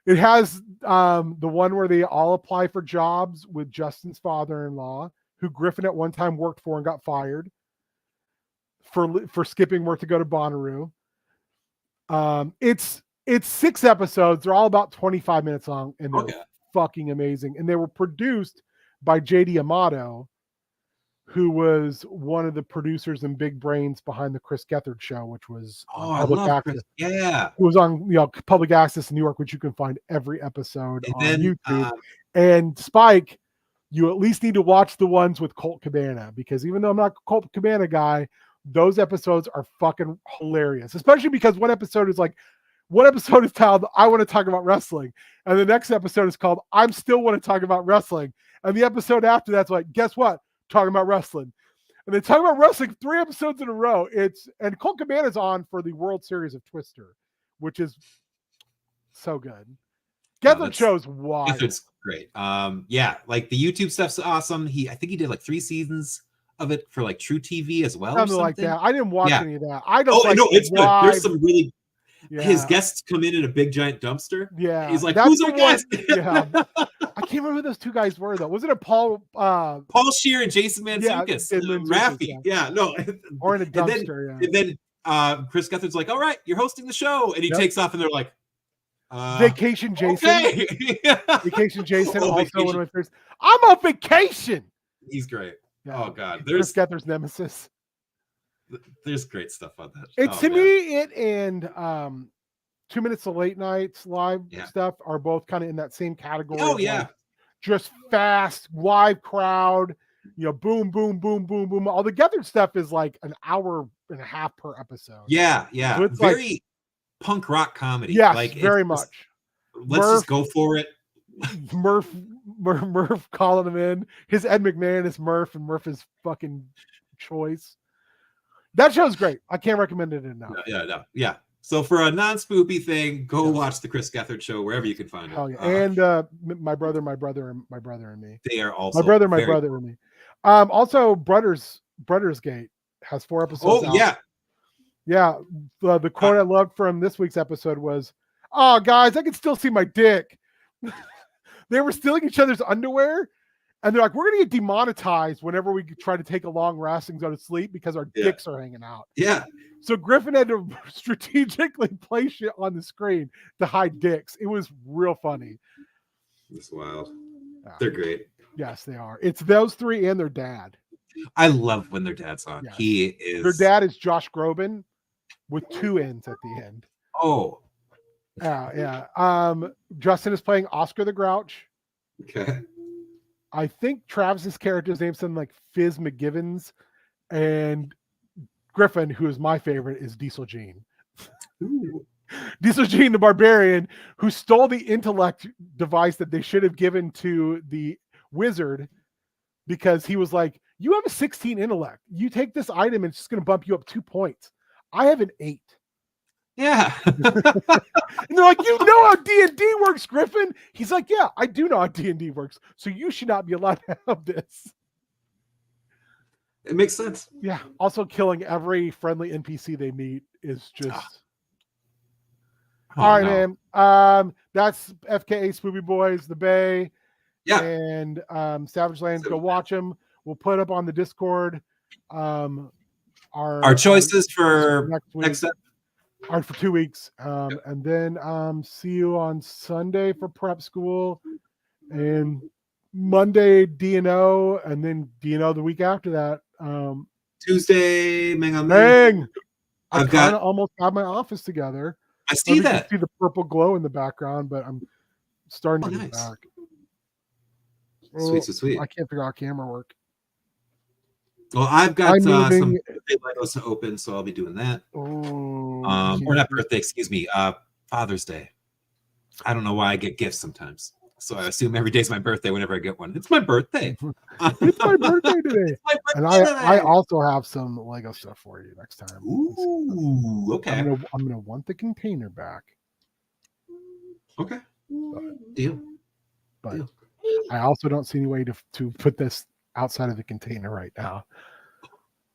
It has the one where they all apply for jobs with Justin's father-in-law, who Griffin at one time worked for and got fired for skipping work to go to Bonnaroo. It's 6 episodes. They're all about 25 minutes long, and they're fucking amazing. And they were produced by JD Amato, who was one of the producers and big brains behind the Chris Gethard show, which was public access. Yeah, it was on public access in New York, which you can find every episode on YouTube. And Spike, you at least need to watch the ones with Colt Cabana, because even though I'm not a Colt Cabana guy, those episodes are fucking hilarious. Especially because one episode is titled "I Want to Talk About Wrestling," and the next episode is called "I'm Still Want to Talk About Wrestling," and the episode after that's like, guess what? Talking about wrestling. And they talk about wrestling 3 episodes in a row. And Colt Cabana's on for the World Series of Twister, which is so good. Gethard show's wild. Gethard's great. Like the YouTube stuff's awesome. I think he did like 3 seasons of it for like True TV as well. Something like that. I didn't watch any of that. I don't. It's good. There's some really. Yeah. His guests come in a big giant dumpster. Yeah, he's like, "Who's our guest?" Yeah, I can't remember who those 2 guys were though. Was it a Paul Shear and Jason Mantzoukas? Rafi. Yeah, no. Or in a dumpster. And then Chris Gethard's like, "All right, you're hosting the show," and he takes off, and they're like, "Vacation Jason." Okay. Vacation Jason. Also vacation. One of my favorites. I'm on vacation. He's great. Yeah. Oh God, Chris Gethard's nemesis. There's great stuff on that. It and 2 Minutes of Late Nights live stuff are both kind of in that same category. Oh yeah, just fast live crowd. Boom, boom, boom, boom, boom. All the Gethard stuff is like an hour and a half per episode. Yeah. So it's very punk rock comedy. Yes, very much. Let's just go for it. Murph calling him in. His Ed McMahon is Murph, and Murph is fucking choice. That show's great. I can't recommend it enough. Yeah. So for a non-spoopy thing, go watch the Chris Gethard show wherever you can find it. Hell yeah. And my brother and me. They are also my brother and me. Also, Brothers Gate has 4 episodes. Oh out. Yeah. The quote I loved from this week's episode was, "Oh, guys, I can still see my dick." They were stealing each other's underwear. And they're like, "We're going to get demonetized whenever we try to take a long rest and go to sleep because our dicks are hanging out." Yeah. So Griffin had to strategically place shit on the screen to hide dicks. It was real funny. It's wild. They're great. Yes, they are. It's those 3 and their dad. I love when their dad's on. Yes. Their dad is Josh Groban with 2 N's at the end. Oh. Yeah. Justin is playing Oscar the Grouch. Okay. I think Travis's character's name's something like Fizz McGivens, and Griffin, who is my favorite, is Diesel Gene. Diesel Gene, the barbarian, who stole the intellect device that they should have given to the wizard, because he was like, "You have a 16 intellect. You take this item and it's just going to bump you up 2 points. I have an 8. Yeah. And they're like, you know how D&D works, Griffin? He's like, yeah, I do know how D&D works. So you should not be allowed to have this. It makes sense. Yeah. Also, killing every friendly NPC they meet is just. Oh, All right, no. man. That's FKA Spoopy Boys, The Bay, Yeah. and Savage Land. Go watch them. We'll put up on the Discord. Our choices for next week are for 2 weeks. And then see you on Sunday for prep school, and Monday DNO, and then DNO the week after that. Tuesday, Bang! I I've kind got of almost have my office together. I see that. You can see the purple glow in the background, but I'm starting to get nice. back. Sweet, sweet. I can't figure out how camera work. Well, I've got some moving... birthday windows to open, so I'll be doing that. Oh, or not birthday, excuse me. Father's Day. I don't know why I get gifts sometimes, so I assume every day's my birthday whenever I get one. It's my birthday. It's my birthday today. My birthday and today. I also have some Lego stuff for you next time. Ooh, okay. I'm gonna want the container back. Okay. Deal. But Deal. I also don't see any way to put this outside of the container right now.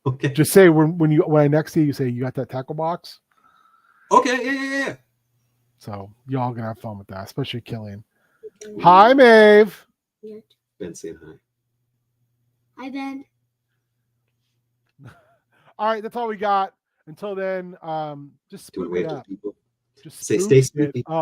Okay. Just say when I next see you, say you got that tackle box. Okay. Yeah. So y'all gonna have fun with that, especially Killian. Hi, Maeve. Ben saying hi. Hi, Ben. All right, that's all we got. Until then, just spoop it up. People. Just stay spoop spooky. it up.